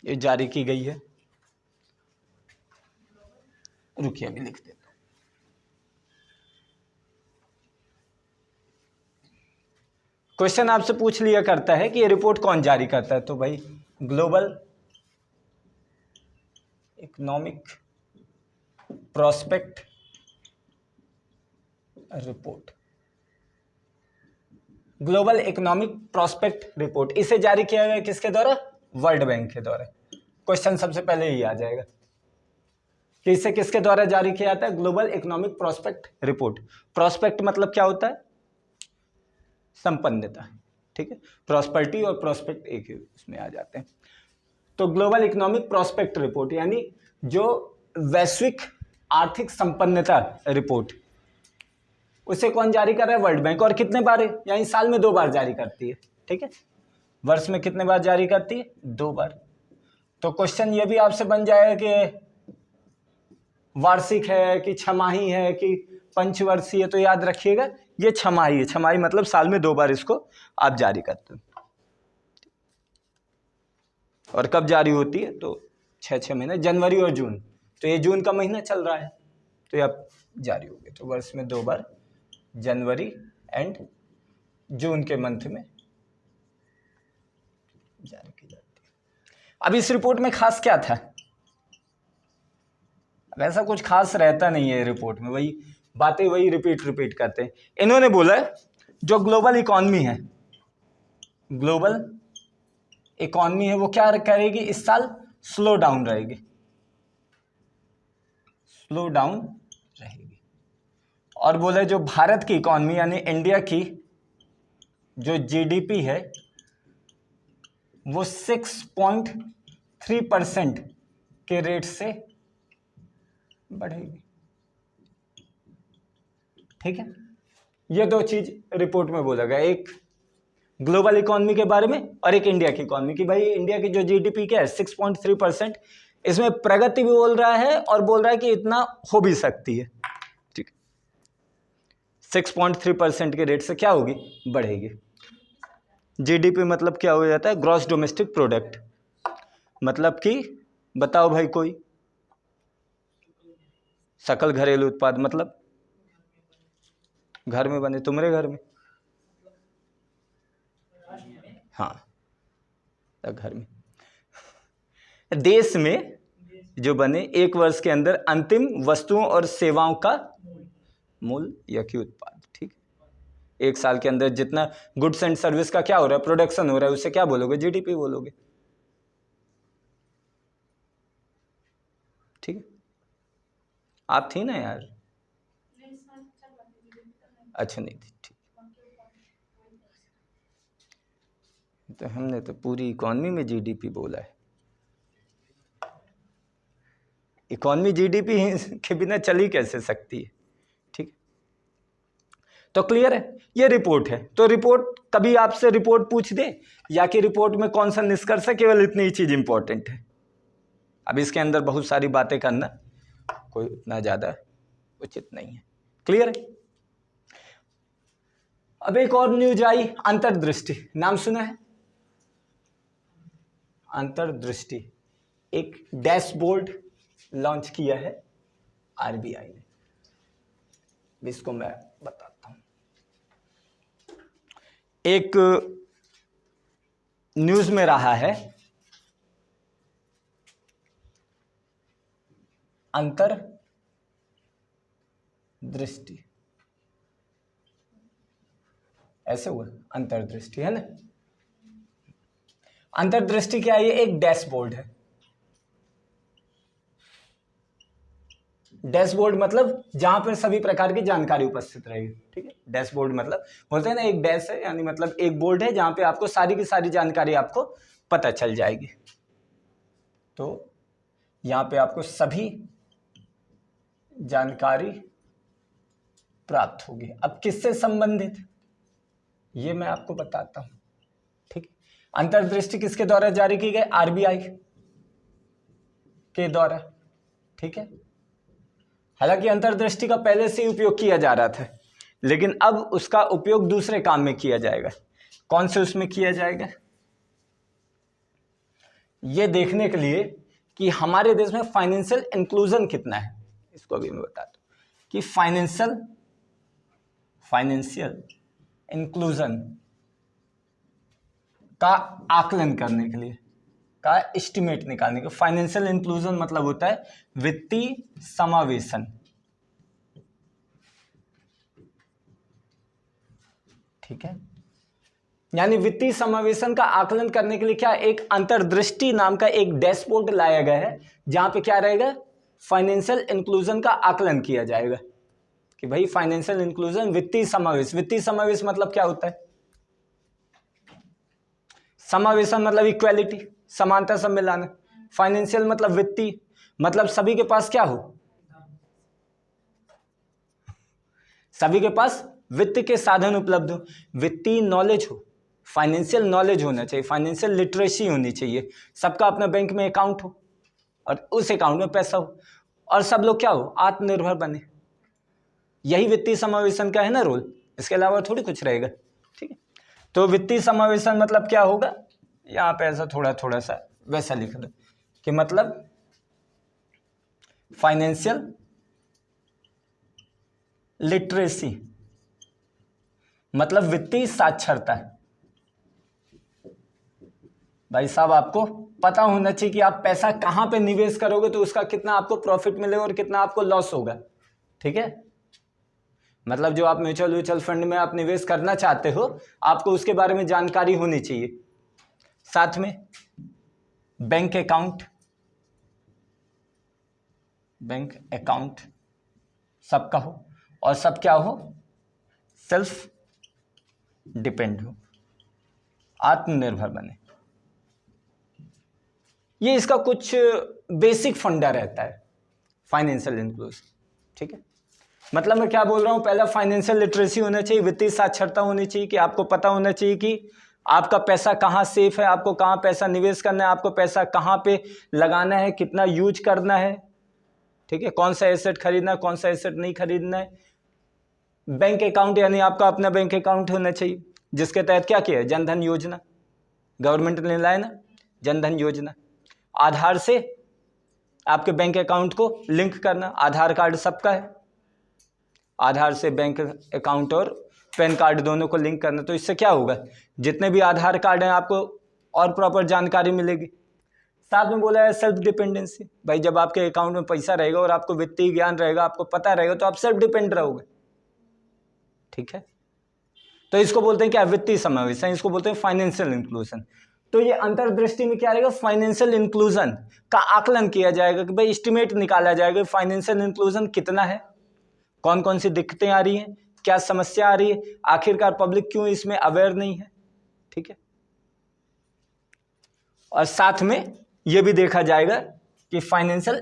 ये जारी की गई है, रुकिए अभी लिख देता हूं। क्वेश्चन आपसे पूछ लिया करता है कि ये रिपोर्ट कौन जारी करता है, तो भाई global economic prospect report, global economic prospect report, इसे जारी किया गया किसके द्वारा? वर्ल्ड बैंक के द्वारा। क्वेश्चन सबसे पहले ही आ जाएगा कि इसे किसके द्वारा जारी किया जाता है? Global economic prospect report. Prospect मतलब क्या होता है? संपन्नता, ठीक है। प्रॉस्पेरिटी और प्रोस्पेक्ट एक ही उसमें आ जाते हैं। तो ग्लोबल इकोनॉमिक प्रोस्पेक्ट रिपोर्ट यानी जो वैश्विक आर्थिक संपन्नता रिपोर्ट, उसे कौन जारी कर रहा है? World bank. और कितने बार? यानी साल में 2 बार जारी करती है, ठीक है। वर्ष में कितने बार जारी करती है? 2 बार। तो क्वेश्चन ये भी आपसे बन जाएगा कि वार्षिक है कि छमाही है कि पंचवर्षीय है, तो याद रखिएगा ये छमाही है। छमाही मतलब साल में 2 बार इसको आप जारी करते हो। और कब जारी होती है? तो 6 महीने, जनवरी और जून। तो ये जून का महीना चल रहा है, तो ये अब जारी हो गया। तो वर्ष में 2 बार, जनवरी एंड जून के मंथ में जारी की जाती है। अब इस रिपोर्ट में खास क्या था? अब ऐसा कुछ खास रहता नहीं है रिपोर्ट में, वही बातें वही रिपीट करते हैं। इन्होंने बोला जो ग्लोबल इकॉनमी है, ग्लोबल इकॉनमी है वो क्या करेगी? इस साल स्लो डाउन रहेगी, स्लो डाउन रहेगी। और बोले जो भारत की इकॉनमी यानी इंडिया की जो जीडीपी है वो 6.3% के रेट से बढ़ेगी, ठीक है। ये 2 चीज रिपोर्ट में बोला गया, एक ग्लोबल इकोनॉमी के बारे में और एक इंडिया की इकोनॉमी की। भाई इंडिया की जो जीडीपी क्या है 6.3%, इसमें प्रगति भी बोल रहा है और बोल रहा है कि इतना हो भी सकती है, ठीक। 6.3% के रेट से क्या होगी? बढ़ेगी। जीडीपी मतलब क्या हो जाता है? Gross domestic product. मतलब कि बताओ भाई कोई, सकल घरेलू उत्पाद मतलब घर में बने, तुम्हारे घर में, हाँ घर में, देश में जो बने 1 वर्ष के अंदर अंतिम वस्तुओं और सेवाओं का मूल या कि उत्पाद, ठीक। 1 साल के अंदर जितना गुड्स एंड सर्विस का क्या हो रहा है? प्रोडक्शन हो रहा है, उसे क्या बोलोगे? जीडीपी बोलोगे, ठीक है। आप थी ना यार? अच्छा नहीं थी, ठीक। तो हमने तो पूरी इकॉनमी में जीडीपी बोला है। इकॉनमी जीडीपी के बिना चल ही कैसे सकती है, ठीक। तो क्लियर है, ये रिपोर्ट है। तो रिपोर्ट कभी आपसे रिपोर्ट पूछ दे या कि रिपोर्ट में कौन सा निष्कर्ष है, केवल इतनी ही चीज इंपॉर्टेंट है। अब इसके अंदर बहुत सारी बातें करना कोई उतना ज्यादा उचित नहीं है। क्लियर है। अब एक और न्यूज आई, अंतर्दृष्टि, नाम सुना है? अंतर्दृष्टि एक डैशबोर्ड लॉन्च किया है आरबीआई ने। इसको मैं बताता हूं। एक न्यूज में रहा है अंतर्दृष्टि, ऐसे हुआ अंतर्दृष्टि, है ना। अंतर्दृष्टि क्या है? ये एक डैशबोर्ड है। डैशबोर्ड मतलब जहां पर सभी प्रकार की जानकारी उपस्थित रहेगी, ठीक है। डैशबोर्ड मतलब बोलते हैं ना, एक डैश है यानी मतलब एक बोर्ड है जहां पे आपको सारी की सारी जानकारी आपको पता चल जाएगी। तो यहां पे आपको सभी जानकारी प्राप्त होगी। अब किससे संबंधित, ये मैं आपको बताता हूं, ठीक। अंतर्दृष्टि किसके द्वारा जारी की गई? आरबीआई के द्वारा, ठीक है। हालांकि अंतर्दृष्टि का पहले से ही उपयोग किया जा रहा था, लेकिन अब उसका उपयोग दूसरे काम में किया जाएगा। कौन से उसमें किया जाएगा? यह देखने के लिए कि हमारे देश में फाइनेंशियल इंक्लूजन कितना है, इसको भी मैं बताता हूं कि फाइनेंशियल इंक्लूजन का आकलन करने के लिए, का एस्टिमेट निकालने के। फाइनेंशियल इंक्लूजन मतलब होता है वित्तीय समावेशन, ठीक है। यानी वित्तीय समावेशन का आकलन करने के लिए क्या, एक अंतर्दृष्टि नाम का एक डैशबोर्ड लाया गया है, जहां पे क्या रहेगा? फाइनेंशियल इंक्लूजन का आकलन किया जाएगा कि भाई फाइनेंशियल इंक्लूजन, वित्तीय समावेश। वित्तीय समावेश मतलब क्या होता है? समावेशन मतलब इक्वालिटी, समानता, सब मिलाना। फाइनेंशियल मतलब वित्तीय, मतलब सभी के पास क्या हो? सभी के पास वित्त के साधन उपलब्ध हो, वित्तीय नॉलेज हो, फाइनेंशियल नॉलेज होना चाहिए, फाइनेंशियल लिटरेसी होनी चाहिए, सबका अपना बैंक में अकाउंट हो और उस अकाउंट में पैसा हो, और सब लोग क्या हो? आत्मनिर्भर बने। यही वित्तीय समावेशन का है ना रोल, इसके अलावा थोड़ी कुछ रहेगा, ठीक है। तो वित्तीय समावेशन मतलब क्या होगा? यहां पे ऐसा थोड़ा थोड़ा सा वैसा लिख दो कि मतलब फाइनेंशियल लिटरेसी मतलब वित्तीय साक्षरता। भाई साहब, आपको पता होना चाहिए कि आप पैसा कहां पे निवेश करोगे तो उसका कितना आपको प्रॉफिट मिलेगा और कितना आपको लॉस होगा, ठीक है। मतलब जो आप म्यूचुअल फंड में आप निवेश करना चाहते हो, आपको उसके बारे में जानकारी होनी चाहिए। साथ में बैंक अकाउंट सबका हो, और सब क्या हो? सेल्फ डिपेंड हो, आत्मनिर्भर बने। ये इसका कुछ बेसिक फंडा रहता है फाइनेंशियल इंक्लूजन, ठीक है। मतलब मैं क्या बोल रहा हूं? पहला फाइनेंशियल लिटरेसी होना चाहिए, वित्तीय साक्षरता होनी चाहिए कि आपको पता होना चाहिए कि आपका पैसा कहाँ सेफ है, आपको कहाँ पैसा निवेश करना है, आपको पैसा कहाँ पे लगाना है, कितना यूज करना है, ठीक है, कौन सा एसेट खरीदना है, कौन सा एसेट नहीं खरीदना है। बैंक अकाउंट यानी आपका अपना बैंक अकाउंट होना चाहिए, जिसके तहत क्या किया है? जनधन योजना गवर्नमेंट ने लाया ना, जनधन योजना। आधार से आपके बैंक अकाउंट को लिंक करना, आधार कार्ड सबका है, आधार से बैंक अकाउंट और पैन कार्ड दोनों को लिंक करना। तो इससे क्या होगा? जितने भी आधार कार्ड हैं आपको और प्रॉपर जानकारी मिलेगी। साथ में बोला है सेल्फ डिपेंडेंसी। भाई जब आपके अकाउंट में पैसा रहेगा और आपको वित्तीय ज्ञान रहेगा, आपको पता रहेगा, तो आप सेल्फ डिपेंड रहोगे, ठीक है। तो इसको बोलते हैं क्या? वित्तीय समावेशन, इसको बोलते हैं फाइनेंशियल इंक्लूजन। तो ये अंतर्दृष्टि में क्या रहेगा? फाइनेंशियल इंक्लूजन का आकलन किया जाएगा कि भाई एस्टिमेट निकाला जाएगा फाइनेंशियल इंक्लूजन कितना है, कौन कौन सी दिक्कतें आ रही हैं, क्या समस्या आ रही है, आखिरकार पब्लिक क्यों इसमें अवेयर नहीं है, ठीक है। और साथ में ये भी देखा जाएगा कि फाइनेंशियल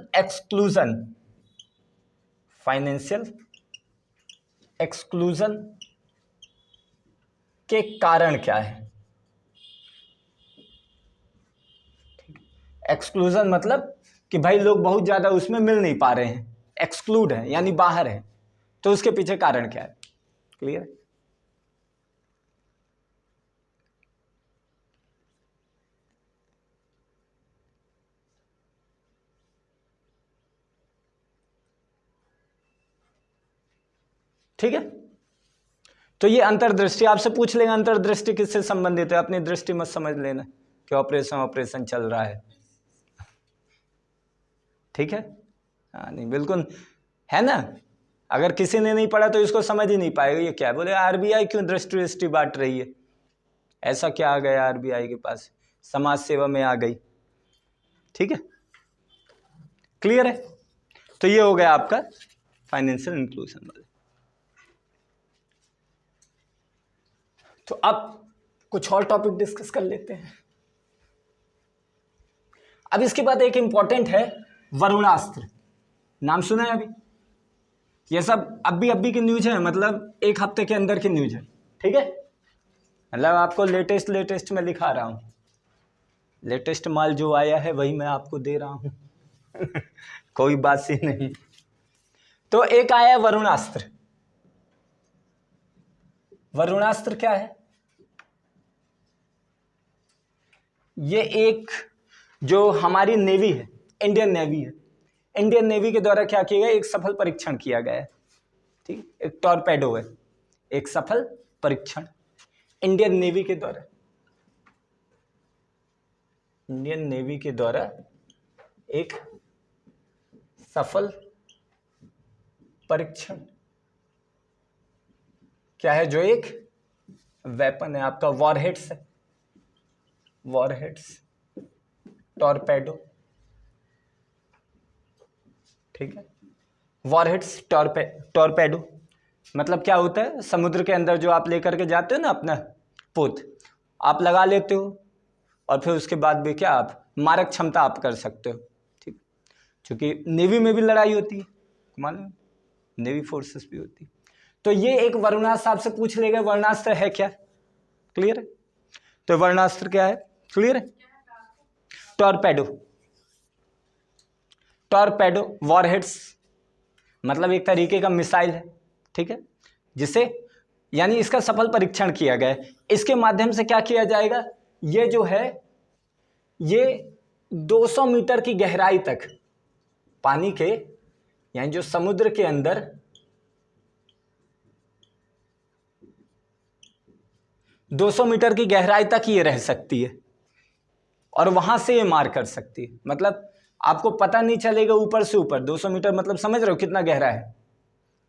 एक्सक्लूजन के कारण क्या है। एक्सक्लूजन मतलब कि भाई लोग बहुत ज्यादा उसमें मिल नहीं पा रहे हैं, एक्सक्लूड है यानी बाहर है, तो उसके पीछे कारण क्या है। क्लियर? ठीक है, तो ये अंतर्दृष्टि आपसे पूछ लेगा, अंतर्दृष्टि किससे संबंधित है, अपनी दृष्टि मत समझ लेना कि ऑपरेशन चल रहा है। ठीक है, हाँ नहीं बिल्कुल है ना। अगर किसी ने नहीं पढ़ा तो इसको समझ ही नहीं पाएगा, ये क्या बोले आरबीआई क्यों दृष्टि बांट रही है, ऐसा क्या आ गया आरबीआई के पास, समाज सेवा में आ गई। ठीक है, क्लियर है। तो ये हो गया आपका फाइनेंशियल इंक्लूजन वाले। तो अब कुछ और टॉपिक डिस्कस कर लेते हैं। अब इसके बाद एक इंपॉर्टेंट है वरुणास्त्र, नाम सुना है अभी? ये सब अभी की न्यूज है, मतलब एक हफ्ते के अंदर की न्यूज है। ठीक है, मतलब आपको लेटेस्ट में दिखा रहा हूं, लेटेस्ट माल जो आया है वही मैं आपको दे रहा हूं कोई बात ही नहीं। तो एक आया वरुणास्त्र। वरुणास्त्र क्या है? ये एक जो हमारी नेवी है, इंडियन नेवी है, इंडियन नेवी के द्वारा क्या किया गया, एक सफल परीक्षण किया गया है। ठीक, एक टॉर्पेडो है, एक सफल परीक्षण इंडियन नेवी के द्वारा, इंडियन नेवी के द्वारा एक सफल परीक्षण क्या है, जो एक वेपन है आपका, वॉरहेड्स है, वॉरहेड्स टॉर्पेडो। ठीक है, वॉरहेड्स टॉर्पेडो मतलब क्या होता है, समुद्र के अंदर जो आप लेकर के जाते हो ना अपना पोत, आप लगा लेते हो और फिर उसके बाद भी क्या आप मारक क्षमता आप कर सकते हो। ठीक, क्योंकि नेवी में भी लड़ाई होती है, मालूम, नेवी फोर्सेस भी होती है। तो ये एक वरुणास्त्र आपसे पूछ लेगा, वरुणास्त्र है क्या? क्लियर है? तो वरुणास्त्र क्या है? क्लियर है? टॉर्पेडो, टॉर्पेडो वॉरहेड्स मतलब एक तरीके का मिसाइल है। ठीक है, जिसे यानी इसका सफल परीक्षण किया गया है। इसके माध्यम से क्या किया जाएगा, ये जो है ये 200 मीटर की गहराई तक पानी के यानी जो समुद्र के अंदर 200 मीटर की गहराई तक ये रह सकती है और वहां से ये मार कर सकती है। मतलब आपको पता नहीं चलेगा ऊपर से ऊपर 200 मीटर, मतलब समझ रहे हो कितना गहरा है।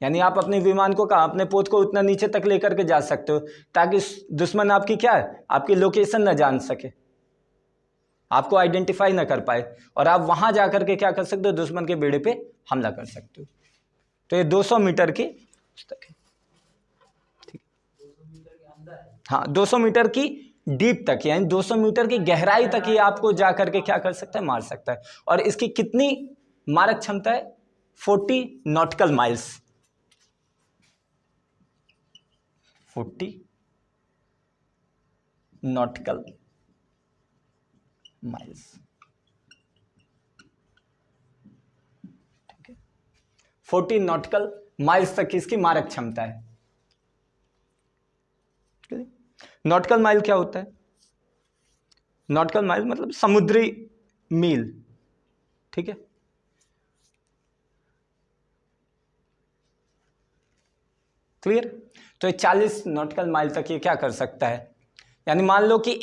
यानी आप अपने विमान को कहा, अपने पोत को उतना नीचे तक लेकर के जा सकते हो ताकि दुश्मन आपकी क्या है, आपकी लोकेशन ना जान सके, आपको आइडेंटिफाई ना कर पाए, और आप वहां जाकर के क्या कर सकते हो, दुश्मन के बेड़े पे हमला कर सकते हो। तो ये 200 मीटर की तक है। ठीक, हाँ 200 मीटर की डीप तक यानी 200 मीटर की गहराई तक ये आपको जाकर के क्या कर सकता है, मार सकता है। और इसकी कितनी मारक क्षमता है, 40 नॉटिकल माइल्स, 40 नॉटिकल माइल्स। ठीक है, 40 नॉटिकल माइल्स तक इसकी मारक क्षमता है। नॉटिकल माइल क्या होता है? नॉटिकल माइल मतलब समुद्री मील। ठीक है, क्लियर? तो 40 नॉटिकल माइल तक ये क्या कर सकता है, यानी मान लो कि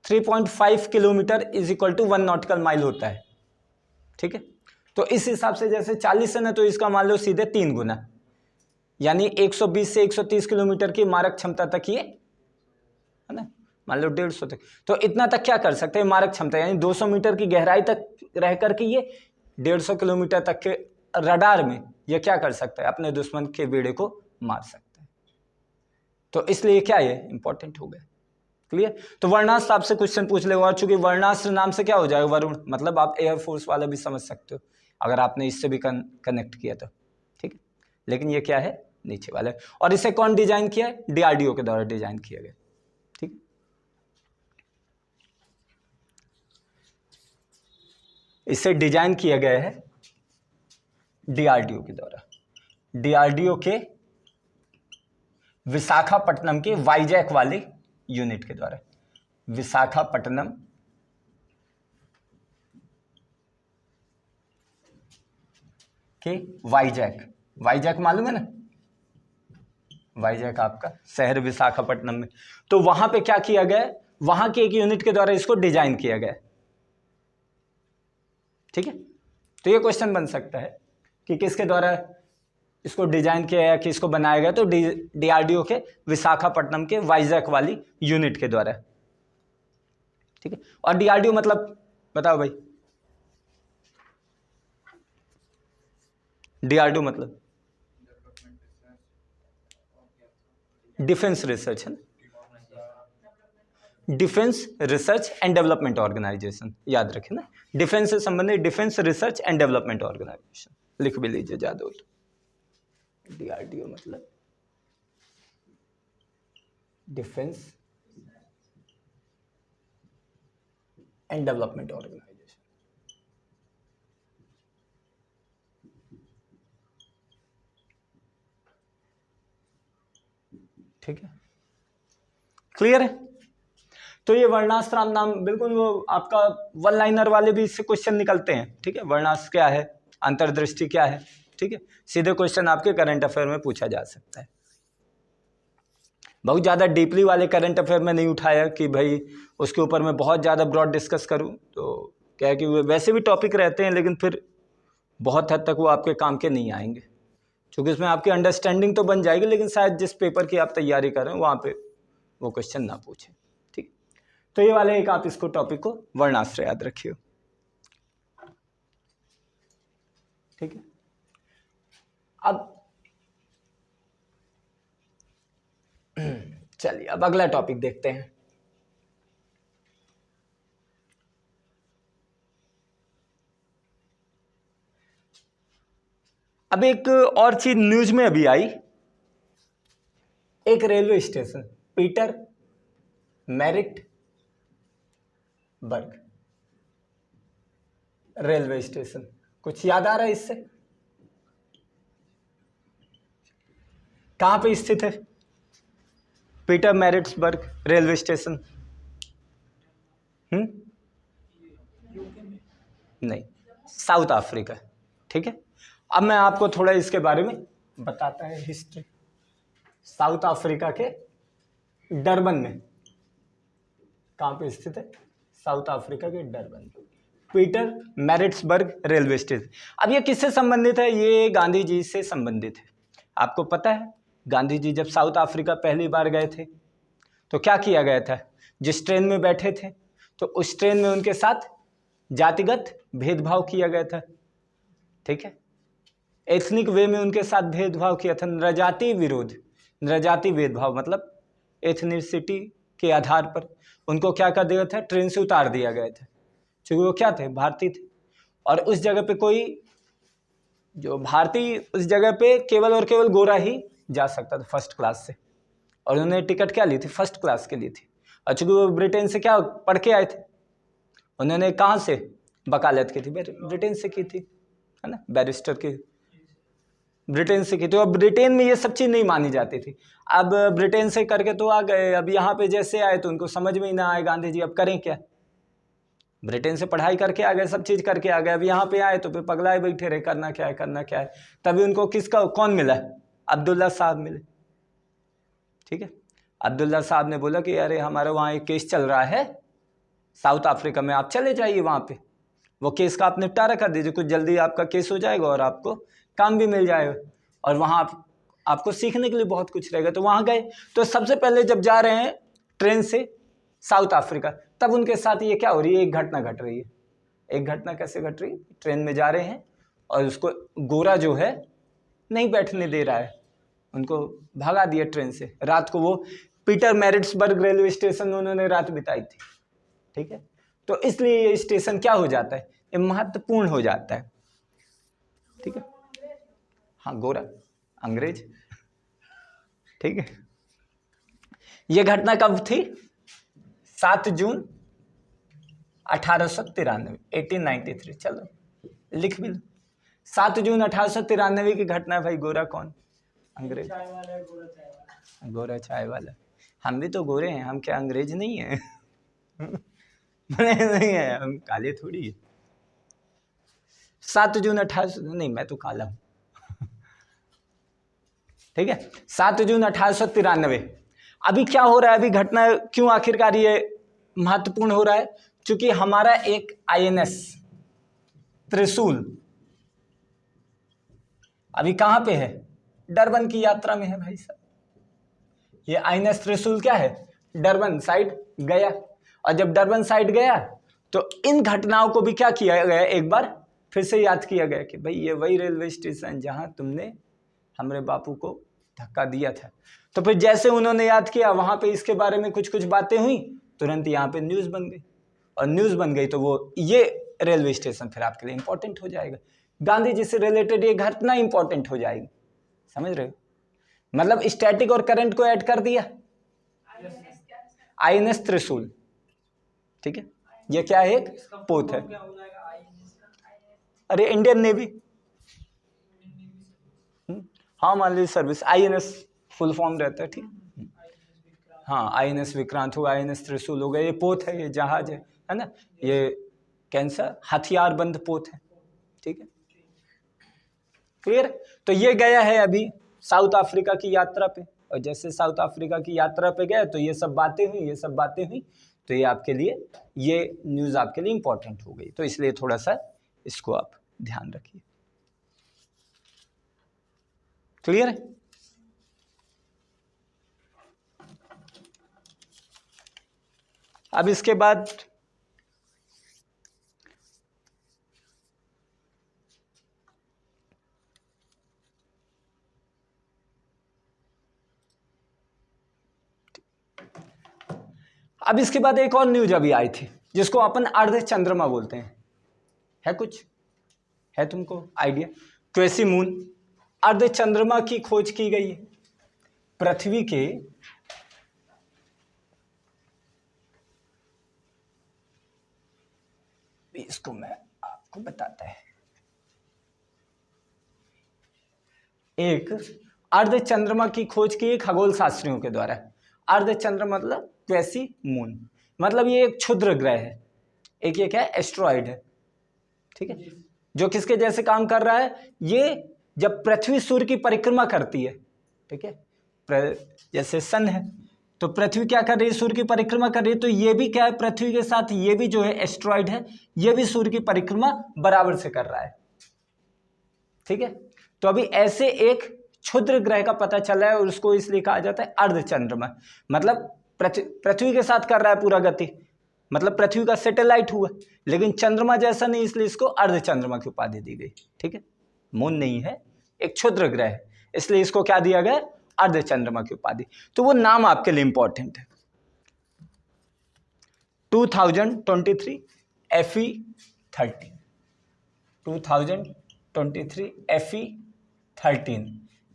3.5 kilometre is equal to 1 nautical mile होता है। ठीक है, तो इस हिसाब से जैसे 40 है ना, तो इसका मान लो सीधे 3 गुना, यानी 120 से 130 किलोमीटर की मारक क्षमता तक ये है ना, मान लो 150 तक, तो इतना तक क्या कर सकते हैं मारक क्षमता, यानी 200 मीटर की गहराई तक रह करके ये 150 किलोमीटर तक के रडार में ये क्या कर सकता है, अपने दुश्मन के बेड़े को मार सकता है। तो इसलिए क्या ये इंपॉर्टेंट हो गया। क्लियर। तो वर्णाश्र आपसे क्वेश्चन पूछ लेगा, और चूंकि वर्णाश्र नाम से क्या हो जाएगा, वरुण, मतलब आप एयरफोर्स वाला भी समझ सकते हो अगर आपने इससे भी कनेक्ट किया तो, ठीक है। लेकिन ये क्या है, नीचे वाले। और इसे कौन डिजाइन किया है, डीआरडीओ के द्वारा डिजाइन किया गया, ठीक। इसे डिजाइन किया गया है डीआरडीओ के द्वारा, डीआरडीओ के विशाखापट्टनम के वाईजैक वाले यूनिट के द्वारा, विशाखापट्टनम के वाईजैक, वाईजैक मालूम है ना, वाईजैक आपका शहर विशाखापट्टनम में। तो वहां पे क्या किया गया, वहां के एक यूनिट के द्वारा इसको डिजाइन किया गया, ठीक है। तो ये क्वेश्चन बन सकता है कि किसके द्वारा इसको डिजाइन किया गया, किसको बनाया गया, तो डीआरडीओ के विशाखापट्टनम के वाईजैक वाली यूनिट के द्वारा, ठीक है। और डीआरडीओ मतलब बताओ भाई, डीआरडीओ मतलब डिफेंस रिसर्च है ना, defence research and development organisation, याद रखें ना, डिफेंस से संबंधित defence research and development organisation, लिख भी लीजिए ज्यादा हो तो। डीआरडीओ मतलब डिफेंस एंड डेवलपमेंट ऑर्गेनाइजेशन, ठीक है, क्लियर है। तो ये वर्णाश्र नाम बिल्कुल वो आपका वन लाइनर वाले भी इससे क्वेश्चन निकलते हैं, ठीक है। वर्णाश्र क्या है, अंतर्दृष्टि क्या है, ठीक है, सीधे क्वेश्चन आपके करंट अफेयर में पूछा जा सकता है। बहुत ज़्यादा डीपली वाले करंट अफेयर में नहीं उठाया कि भाई उसके ऊपर मैं बहुत ज़्यादा ब्रॉड डिस्कस करूं, तो क्या है कि वैसे भी टॉपिक रहते हैं लेकिन फिर बहुत हद तक वो आपके काम के नहीं आएंगे, क्योंकि उसमें आपकी अंडरस्टैंडिंग तो बन जाएगी लेकिन शायद जिस पेपर की आप तैयारी कर रहे हैं वहाँ पे वो क्वेश्चन ना पूछे, ठीक। तो ये वाले एक आप इसको टॉपिक को वर्णाश्र याद रखिए, ठीक है। अब चलिए अब अगला टॉपिक देखते हैं। अब एक और चीज न्यूज में अभी आई, एक रेलवे स्टेशन पीटर मैरिट बर्ग रेलवे स्टेशन, कुछ याद आ रहा है इससे, कहां पे स्थित है पीटर मैरिट्सबर्ग रेलवे स्टेशन? नहीं, साउथ अफ्रीका, ठीक है। अब मैं आपको थोड़ा इसके बारे में बताता है हिस्ट्री। साउथ अफ्रीका के डरबन में, कहां पे स्थित है, साउथ अफ्रीका के Durban, Peter Maritzburg railway station. अब ये किससे संबंधित है, ये गांधी जी से संबंधित है। आपको पता है गांधी जी जब साउथ अफ्रीका पहली बार गए थे तो क्या किया गया था, जिस ट्रेन में बैठे थे तो उस ट्रेन में उनके साथ जातिगत भेदभाव किया गया था, ठीक है। एथनिक वे में उनके साथ भेदभाव किया था, नृजाति विरोध, नृजाति भेदभाव मतलब एथनिसिटी के आधार पर उनको क्या कर दिया था, ट्रेन से उतार दिया गया था, क्योंकि वो क्या थे, भारतीय थे। और उस जगह पे कोई जो भारतीय, उस जगह पे केवल और केवल गोरा ही जा सकता था फर्स्ट क्लास से, और उन्होंने टिकट क्या ली थी, फर्स्ट क्लास के लिए थी। और चूंकि वो ब्रिटेन से क्या पढ़ के आए थे, उन्होंने कहाँ से वकालत की थी, ब्रिटेन से की थी, है ना, बैरिस्टर की, ब्रिटेन से की। तो अब ब्रिटेन में ये सब चीज़ नहीं मानी जाती थी। अब ब्रिटेन से करके तो आ गए, अब यहाँ पे जैसे आए तो उनको समझ में ही ना आए गांधी जी अब करें क्या, ब्रिटेन से पढ़ाई करके आ गए, सब चीज़ करके आ गए, अब यहाँ पे आए तो फिर पगलाए बैठे रहे, करना क्या है करना क्या है। तभी उनको किसका कौन मिला, अब्दुल्ला साहब मिले, ठीक है। अब्दुल्ला साहब ने बोला कि अरे हमारे वहाँ एक केस चल रहा है साउथ अफ्रीका में, आप चले जाइए वहाँ पे, वो केस का आप निपटारा कर दीजिए, कुछ जल्दी आपका केस हो जाएगा और आपको काम भी मिल जाएगा, और वहाँ आपको सीखने के लिए बहुत कुछ रहेगा। तो वहाँ गए, तो सबसे पहले जब जा रहे हैं ट्रेन से साउथ अफ्रीका, तब उनके साथ ये क्या हो रही है, एक घटना घट रही है। एक घटना कैसे घट रही है, ट्रेन में जा रहे हैं और उसको गोरा जो है नहीं बैठने दे रहा है, उनको भगा दिया ट्रेन से। रात को वो पीटर मैरिट्सबर्ग रेलवे स्टेशन में उन्होंने रात बिताई थी। ठीक है, तो इसलिए ये स्टेशन क्या हो जाता है, ये महत्वपूर्ण हो जाता है। ठीक है, हाँ गोरा अंग्रेज। ठीक है, ये घटना कब थी, 7 जून 1893, 1893। चलो लिख भी लो, 7 जून 1893 की घटना है भाई। गोरा कौन, अंग्रेज। गोरा चाय वाला। हम भी तो गोरे हैं, हम क्या अंग्रेज नहीं है? नहीं है, हम काले थोड़ी है। 7 जून 1800, नहीं मैं तो काला हूं। ठीक है, 7 जून 1893। अभी क्या हो रहा है, अभी घटना क्यों आखिरकार ये महत्वपूर्ण हो रहा है, क्योंकि हमारा एक INS त्रिशूल अभी कहां पे है, डरबन की यात्रा में है भाई साहब। ये INS त्रिशूल क्या है, डरबन साइड गया, और जब डरबन साइड गया तो इन घटनाओं को भी क्या किया गया, एक बार फिर से याद किया गया कि भाई ये वही रेलवे स्टेशन जहां तुमने हमारे बापू को धक्का दिया था। तो फिर जैसे उन्होंने याद किया, वहां पे इसके बारे में कुछ कुछ बातें हुई, तुरंत यहाँ पे न्यूज़ बन गई, और न्यूज़ बन गई तो वो ये रेलवे स्टेशन फिर आपके लिए इंपॉर्टेंट हो जाएगा। गांधी जी से रिलेटेड ये घटना इंपॉर्टेंट हो जाएगी, समझ रहे हो? मतलब स्टैटिक और करंट को ऐड कर दिया, INS त्रिशूल। ठीक है, ये क्या है, एक पोत है। अरे इंडियन नेवी, हाँ मान लीजिए सर्विस, INS फुल फॉर्म रहता है। ठीक, हाँ INS विक्रांत हो, INS त्रिशूल हो गया, ये पोत है, ये जहाज है ना, ये कैंसर हथियार बंद पोत है। ठीक है, क्लियर। तो ये गया है अभी साउथ अफ्रीका की यात्रा पे, और जैसे साउथ अफ्रीका की यात्रा पे गए तो ये सब बातें हुई, तो ये आपके लिए, ये न्यूज़ आपके लिए इंपॉर्टेंट हो गई, तो इसलिए थोड़ा सा इसको आप ध्यान रखिए। क्लियर है? अब इसके बाद एक और न्यूज अभी आई थी जिसको अपन अर्ध चंद्रमा बोलते हैं। है कुछ, है तुमको आइडिया? क्वेसी मून, अर्ध चंद्रमा की खोज की गई है। पृथ्वी के इसको मैं आपको बताता है, एक अर्ध चंद्रमा की खोज की खगोल शास्त्रियों के द्वारा। अर्ध चंद्रमा मतलब क्वेसी मून, मतलब ये एक क्षुद्र ग्रह है, एक ये क्या है, एस्ट्रॉइड है। ठीक है, जो किसके जैसे काम कर रहा है, ये जब पृथ्वी सूर्य की परिक्रमा करती है, ठीक है, जैसे सन है तो पृथ्वी क्या कर रही है, सूर्य की परिक्रमा कर रही है, तो ये भी क्या है, पृथ्वी के साथ ये भी जो है एस्ट्रॉइड है, ये भी सूर्य की परिक्रमा बराबर से कर रहा है। ठीक है, तो अभी ऐसे एक क्षुद्र ग्रह का पता चला है, और उसको इसलिए कहा जाता है अर्ध चंद्रमा, मतलब पृथ्वी के साथ कर रहा है पूरा गति, मतलब पृथ्वी का सैटेलाइट हुआ, लेकिन चंद्रमा जैसा नहीं, इसलिए इसको अर्ध चंद्रमा की उपाधि दी गई। ठीक है, मून नहीं है, एक क्षुद्र ग्रह है, इसलिए इसको क्या दिया गया, अर्ध चंद्रमा की उपाधि। तो वो नाम आपके लिए इंपॉर्टेंट है। 2023 FE13, 2023 FE13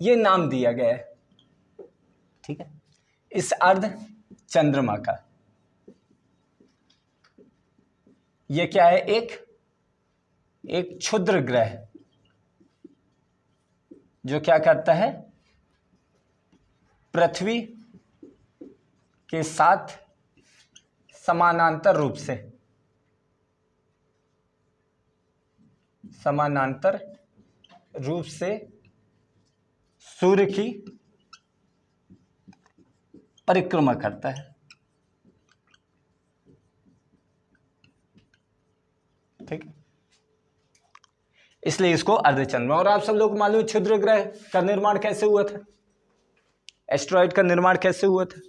ये नाम दिया गया है। ठीक है, इस अर्ध चंद्रमा का ये क्या है, एक क्षुद्र ग्रह जो क्या करता है, पृथ्वी के साथ समानांतर रूप से सूर्य की परिक्रमा करता है। ठीक, इसलिए इसको अर्धचंद्रमा। और आप सब लोग मालूम है क्षुद्र ग्रह का निर्माण कैसे हुआ था, एस्ट्रॉइड का निर्माण कैसे हुआ था?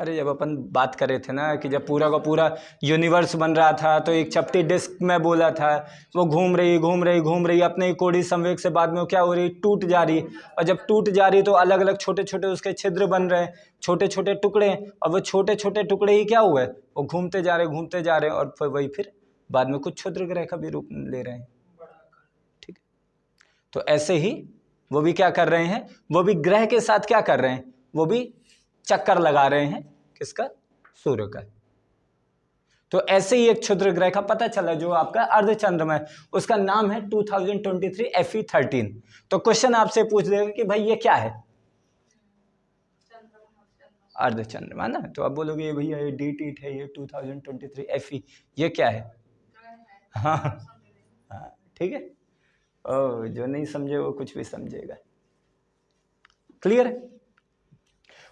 अरे जब अपन बात कर रहे थे ना कि जब पूरा का पूरा यूनिवर्स बन रहा था तो एक चपटी डिस्क में बोला था, वो घूम रही अपने ही कोणीय संवेग से, बाद में वो क्या हो रही, टूट जा रही, और जब टूट जा रही तो अलग अलग छोटे छोटे उसके छिद्र बन रहे हैं, छोटे छोटे टुकड़े, और वो छोटे छोटे टुकड़े ही क्या हुए, वो घूमते जा रहे हैं, और फिर बाद में कुछ क्षुद्र ग्रह का भी रूप ले रहे हैं। ठीक है, तो ऐसे ही वो भी क्या कर रहे हैं, वो भी ग्रह के साथ क्या कर रहे हैं, वो भी चक्कर लगा रहे हैं, किसका, सूर्य का। तो ऐसे ही एक क्षुद्र ग्रह का पता चला जो आपका अर्धचंद्रमा है, उसका नाम है 2023 FE13। तो क्वेश्चन आपसे पूछ देगा कि भाई ये क्या है, अर्धचंद्रमा ना, तो आप बोलोगे ये भैया ये DT है, ये 2023 FE ये क्या है। हाँ हाँ ठीक है, ओ जो नहीं समझे वो कुछ भी समझेगा। क्लियर है।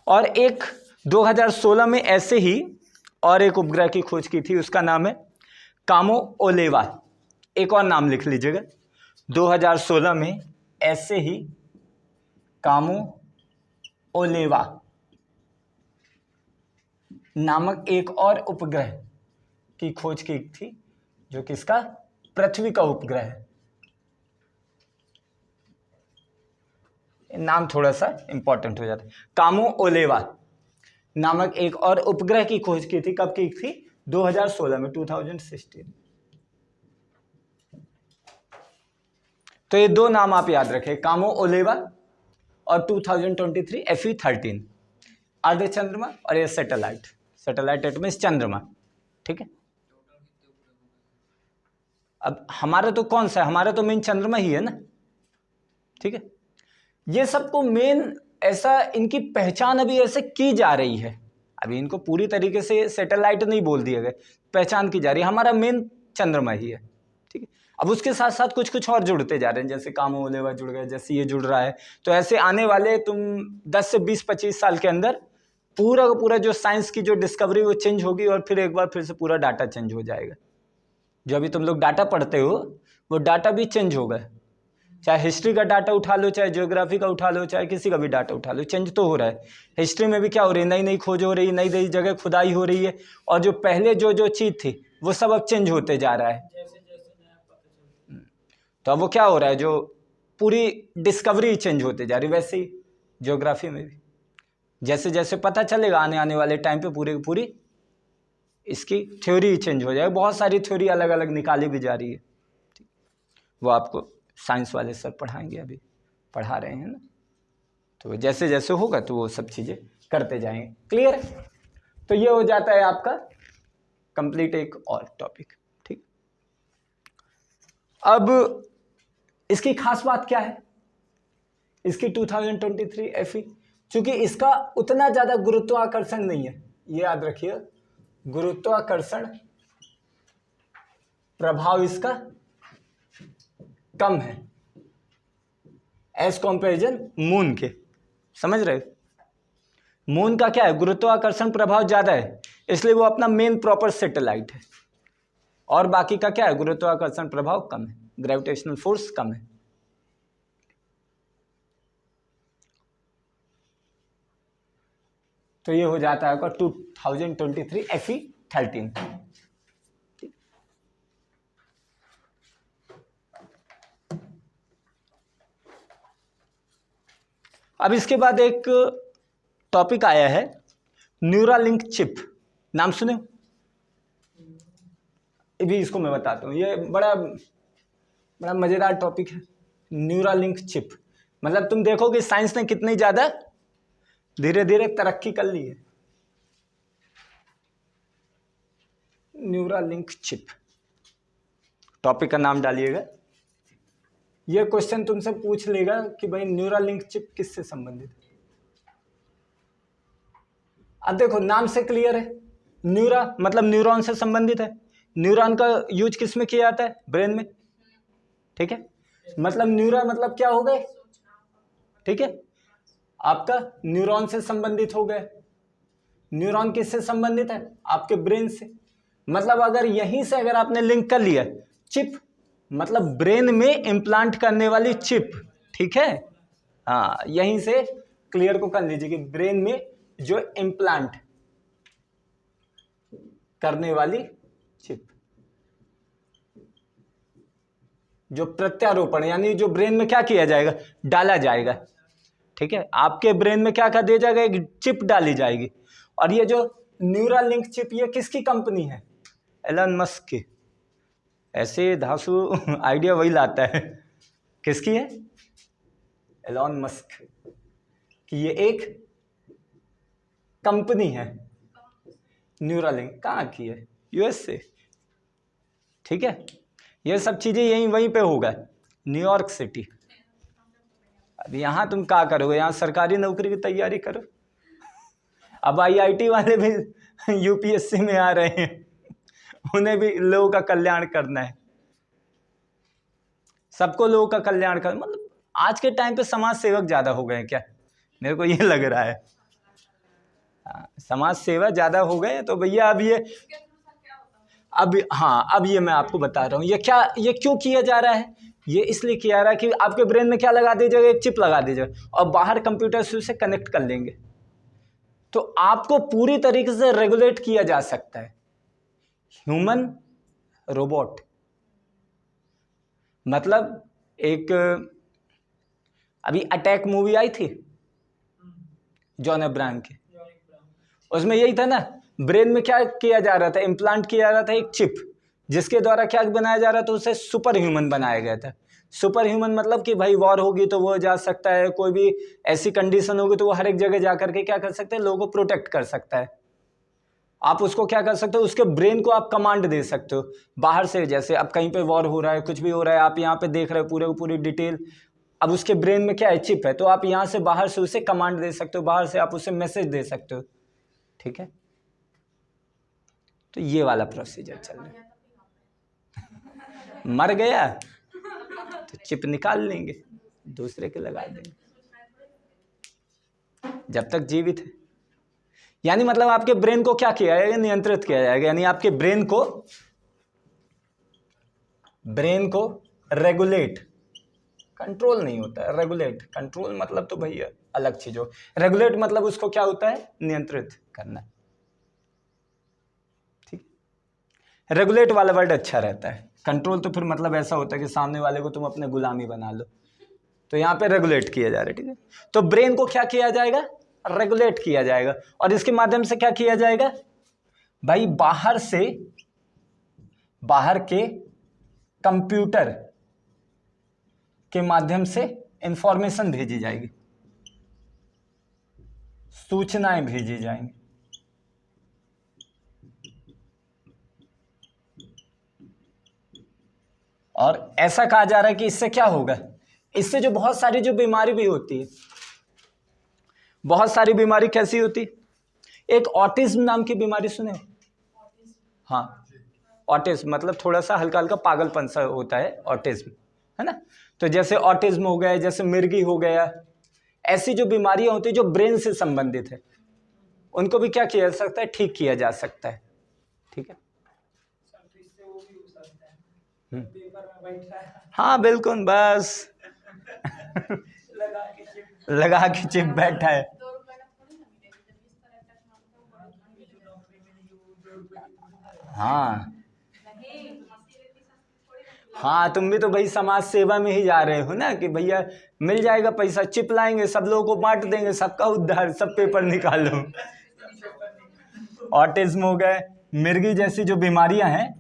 और एक 2016 में ऐसे ही और एक उपग्रह की खोज की थी, उसका नाम है कामोओलेवा। एक और नाम लिख लीजिएगा, 2016 में ऐसे ही कामोओलेवा नामक एक और उपग्रह की खोज की थी, जो किसका, पृथ्वी का उपग्रह है। नाम थोड़ा सा इंपॉर्टेंट हो जाता है। कामोओलेवा नामक एक और उपग्रह की खोज की थी, कब की थी, 2016 में, 2016। तो ये दो नाम आप याद रखें, कामोओलेवा और 2023 FE13, अर्धचंद्रमा और ये सैटेलाइट, सैटेलाइट एट मींस चंद्रमा। ठीक है, अब हमारा तो कौन सा है, हमारा तो मेन चंद्रमा ही है ना। ठीक है, ये सबको मेन ऐसा इनकी पहचान अभी ऐसे की जा रही है, अभी इनको पूरी तरीके से सैटेलाइट नहीं बोल दिए गए, पहचान की जा रही है, हमारा मेन चंद्रमा ही है। ठीक है, अब उसके साथ साथ कुछ कुछ और जुड़ते जा रहे हैं, जैसे कामोओलेवा जुड़ गए, जैसे ये जुड़ रहा है, तो ऐसे आने वाले तुम 10 से 20-25 साल के अंदर पूरा का पूरा जो साइंस की जो डिस्कवरी वो चेंज होगी, और फिर एक बार फिर से पूरा डाटा चेंज हो जाएगा। जो अभी तुम लोग डाटा पढ़ते हो वो डाटा भी चेंज होगा, चाहे हिस्ट्री का डाटा उठा लो, चाहे ज्योग्राफी का उठा लो, चाहे किसी का भी डाटा उठा लो, चेंज तो हो रहा है। हिस्ट्री में भी क्या हो रही है, नई नई खोज हो रही है, नई नई जगह खुदाई हो रही है, और जो पहले जो चीज़ थी वो सब अब चेंज होते जा रहा है। तो अब वो क्या हो रहा है, जो पूरी डिस्कवरी चेंज होते जा रही है, वैसे ही ज्योग्राफी में भी जैसे जैसे पता चलेगा आने वाले टाइम पे पूरी पूरी इसकी थ्योरी चेंज हो जाएगी। बहुत सारी थ्योरी अलग अलग निकाली भी जा रही है, वो आपको साइंस वाले सर पढ़ाएंगे, अभी पढ़ा रहे हैं ना, तो जैसे जैसे होगा तो वो सब चीज़ें करते जाएंगे। क्लियर है, तो ये हो जाता है आपका कंप्लीट एक और टॉपिक। ठीक, अब इसकी खास बात क्या है, इसकी 2023 FE, चूंकि इसका उतना ज़्यादा गुरुत्वाकर्षण नहीं है, ये याद रखिए, गुरुत्वाकर्षण प्रभाव इसका कम है एज कंपैरिजन मून के, समझ रहे हो। मून का क्या है, गुरुत्वाकर्षण प्रभाव ज्यादा है, इसलिए वो अपना मेन प्रॉपर सैटेलाइट है, और बाकी का क्या है, गुरुत्वाकर्षण प्रभाव कम है, ग्रेविटेशनल फोर्स कम है। तो ये हो जाता है आपका 2023 FE13। अब इसके बाद एक टॉपिक आया है न्यूरालिंक चिप, नाम सुने, भी इसको मैं बताता हूँ, ये बड़ा बड़ा मजेदार टॉपिक है। न्यूरालिंक चिप मतलब तुम देखोगे साइंस ने कितनी ज्यादा धीरे धीरे तरक्की कर ली है। न्यूरालिंक चिप टॉपिक का नाम डालिएगा, यह क्वेश्चन तुमसे पूछ लेगा कि भाई न्यूरालिंक चिप किससे संबंधित है। अब देखो नाम से क्लियर है, न्यूरा मतलब न्यूरॉन से संबंधित है। न्यूरॉन का यूज किस में किया जाता है, ब्रेन में, ठीक है। मतलब न्यूरा मतलब क्या हो गए, ठीक है, आपका न्यूरॉन से संबंधित हो गए। न्यूरॉन किससे संबंधित है, आपके ब्रेन से। मतलब अगर यहीं से अगर आपने लिंक कर लिया, चिप मतलब ब्रेन में इम्प्लांट करने वाली चिप, ठीक है, हाँ यहीं से क्लियर को कर लीजिए कि ब्रेन में जो इम्प्लांट करने वाली चिप, जो प्रत्यारोपण यानी जो ब्रेन में क्या किया जाएगा, डाला जाएगा। ठीक है, आपके ब्रेन में क्या कर दिया जाएगा, एक चिप डाली जाएगी। और ये जो न्यूरल लिंक चिप ये किसकी कंपनी है, एलन मस्क की। ऐसे धांसू आइडिया वही लाता है, किसकी है, एलन मस्क कि ये एक कंपनी है। न्यूरालिंक कहाँ की है, यूएस से। ठीक है, ये सब चीजें यहीं वहीं पे होगा, न्यूयॉर्क सिटी। अब यहाँ तुम क्या करोगे, यहाँ सरकारी नौकरी की तैयारी करो। अब आईआईटी वाले भी यूपीएससी में आ रहे हैं, उन्हें भी लोगों का कल्याण करना है, सबको लोगों का कल्याण करना। मतलब आज के टाइम पे समाज सेवक ज्यादा हो गए क्या, मेरे को ये लग रहा है। समाज सेवा ज्यादा हो गए तो भैया अब ये अब ये मैं आपको बता रहा हूँ ये क्यों किया जा रहा है। ये इसलिए किया जा रहा है कि आपके ब्रेन में क्या लगा दी जाएगा, एक चिप लगा दी जाएगी और बाहर कंप्यूटर से उसे कनेक्ट कर लेंगे, तो आपको पूरी तरीके से रेगुलेट किया जा सकता है। ह्यूमन रोबोट मतलब एक अभी अटैक मूवी आई थी जॉन अब्राहम की, उसमें यही था ना, ब्रेन में क्या किया जा रहा था, इम्प्लांट किया जा रहा था एक चिप, जिसके द्वारा क्या बनाया जा रहा था, उसे सुपर ह्यूमन बनाया गया था। सुपर ह्यूमन मतलब कि भाई वॉर होगी तो वो जा सकता है, कोई भी ऐसी कंडीशन होगी तो वो हर एक जगह जा करके क्या कर सकते हैं, लोगों को प्रोटेक्ट कर सकता है। आप उसको क्या कर सकते हो, उसके ब्रेन को आप कमांड दे सकते हो बाहर से, जैसे अब कहीं पे वॉर हो रहा है, कुछ भी हो रहा है, आप यहाँ पे देख रहे हो पूरे पूरी डिटेल। अब उसके ब्रेन में क्या है, चिप है, तो आप यहाँ से बाहर से उसे कमांड दे सकते हो, बाहर से आप उसे मैसेज दे सकते हो। ठीक है, तो ये वाला प्रोसीजर चल रहा है। मर गया तो चिप निकाल लेंगे, दूसरे के लगा देंगे, जब तक जीवित है। यानी मतलब आपके ब्रेन को क्या किया जाएगा, नियंत्रित किया जाएगा। यानी आपके ब्रेन को रेगुलेट, कंट्रोल नहीं होता है, रेगुलेट। कंट्रोल मतलब तो भैया अलग चीज हो, रेगुलेट मतलब उसको क्या होता है, नियंत्रित करना। ठीक, रेगुलेट वाला वर्ड अच्छा रहता है। कंट्रोल तो फिर मतलब ऐसा होता है कि सामने वाले को तुम अपने गुलामी बना लो, तो यहाँ पे रेगुलेट किया जा रहा है। ठीक है, तो ब्रेन को क्या किया जाएगा, रेगुलेट किया जाएगा। और इसके माध्यम से क्या किया जाएगा भाई, बाहर के कंप्यूटर के माध्यम से इंफॉर्मेशन भेजी जाएगी, सूचनाएं भेजी जाएंगी। और ऐसा कहा जा रहा है कि इससे क्या होगा, इससे जो बहुत सारी जो बीमारी भी होती है, बहुत सारी बीमारी कैसी होती, एक ऑटिज्म नाम की बीमारी सुने हो? हाँ, ऑटिज्म मतलब थोड़ा सा हल्का हल्का पागलपन सा होता है ऑटिज्म, है ना। तो जैसे ऑटिज्म हो गया, जैसे मिर्गी हो गया, ऐसी जो बीमारियां होती है जो ब्रेन से संबंधित है, उनको भी क्या किया जा सकता है, ठीक किया जा सकता है। ठीक है, हाँ बिल्कुल, बस लगा के चिप बैठा है। हाँ हाँ, तुम भी तो भाई समाज सेवा में ही जा रहे हो ना, कि भैया मिल जाएगा पैसा, चिप लाएंगे, सब लोगों को बांट देंगे, सबका उद्धार, सब पेपर निकालो। ऑटिज्म हो गए, मिर्गी जैसी जो बीमारियां हैं,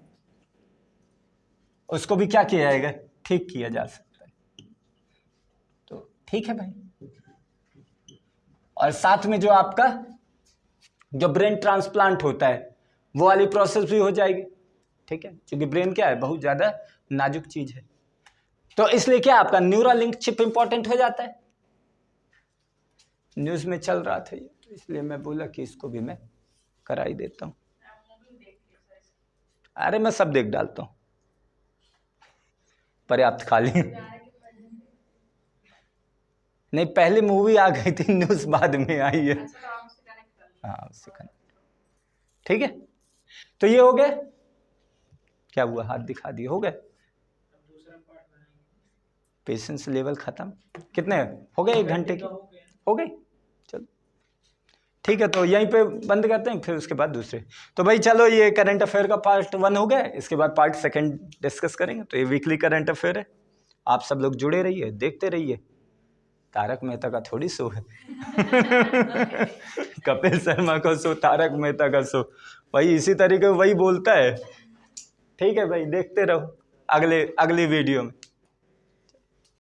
उसको भी क्या किया जाएगा, ठीक किया जा सकता है। तो ठीक है भाई, और साथ में जो आपका जो ब्रेन ट्रांसप्लांट होता है वो वाली प्रोसेस भी हो जाएगी। ठीक है, क्योंकि ब्रेन क्या है, बहुत ज्यादा नाजुक चीज है, तो इसलिए क्या आपका न्यूरल लिंक चिप इंपॉर्टेंट हो जाता है। न्यूज में चल रहा था ये, तो इसलिए मैं बोला कि इसको भी मैं करा ही देता हूँ। अरे मैं सब देख डालता हूँ, पर्याप्त खाली नहीं, पहले मूवी आ गई थी, न्यूज बाद में आई है। हाँ उससे कनेक्ट। ठीक है, तो ये हो गया, क्या हुआ, हाथ दिखा दिए, हो गए। पेशेंस लेवल खत्म, कितने हो गए, 1 घंटे की हो गई, चलो ठीक है, तो यहीं पे बंद करते हैं, फिर उसके बाद दूसरे। तो भाई चलो, ये करंट अफेयर का पार्ट 1 हो गया, इसके बाद पार्ट 2 डिस्कस करेंगे। तो ये वीकली करंट अफेयर है, आप सब लोग जुड़े रहिए, देखते रहिए। तारक मेहता का थोड़ी शो है कपिल शर्मा का शो, तारक मेहता का शो, भाई इसी तरीके वही बोलता है। ठीक है भाई, देखते रहो अगले वीडियो में।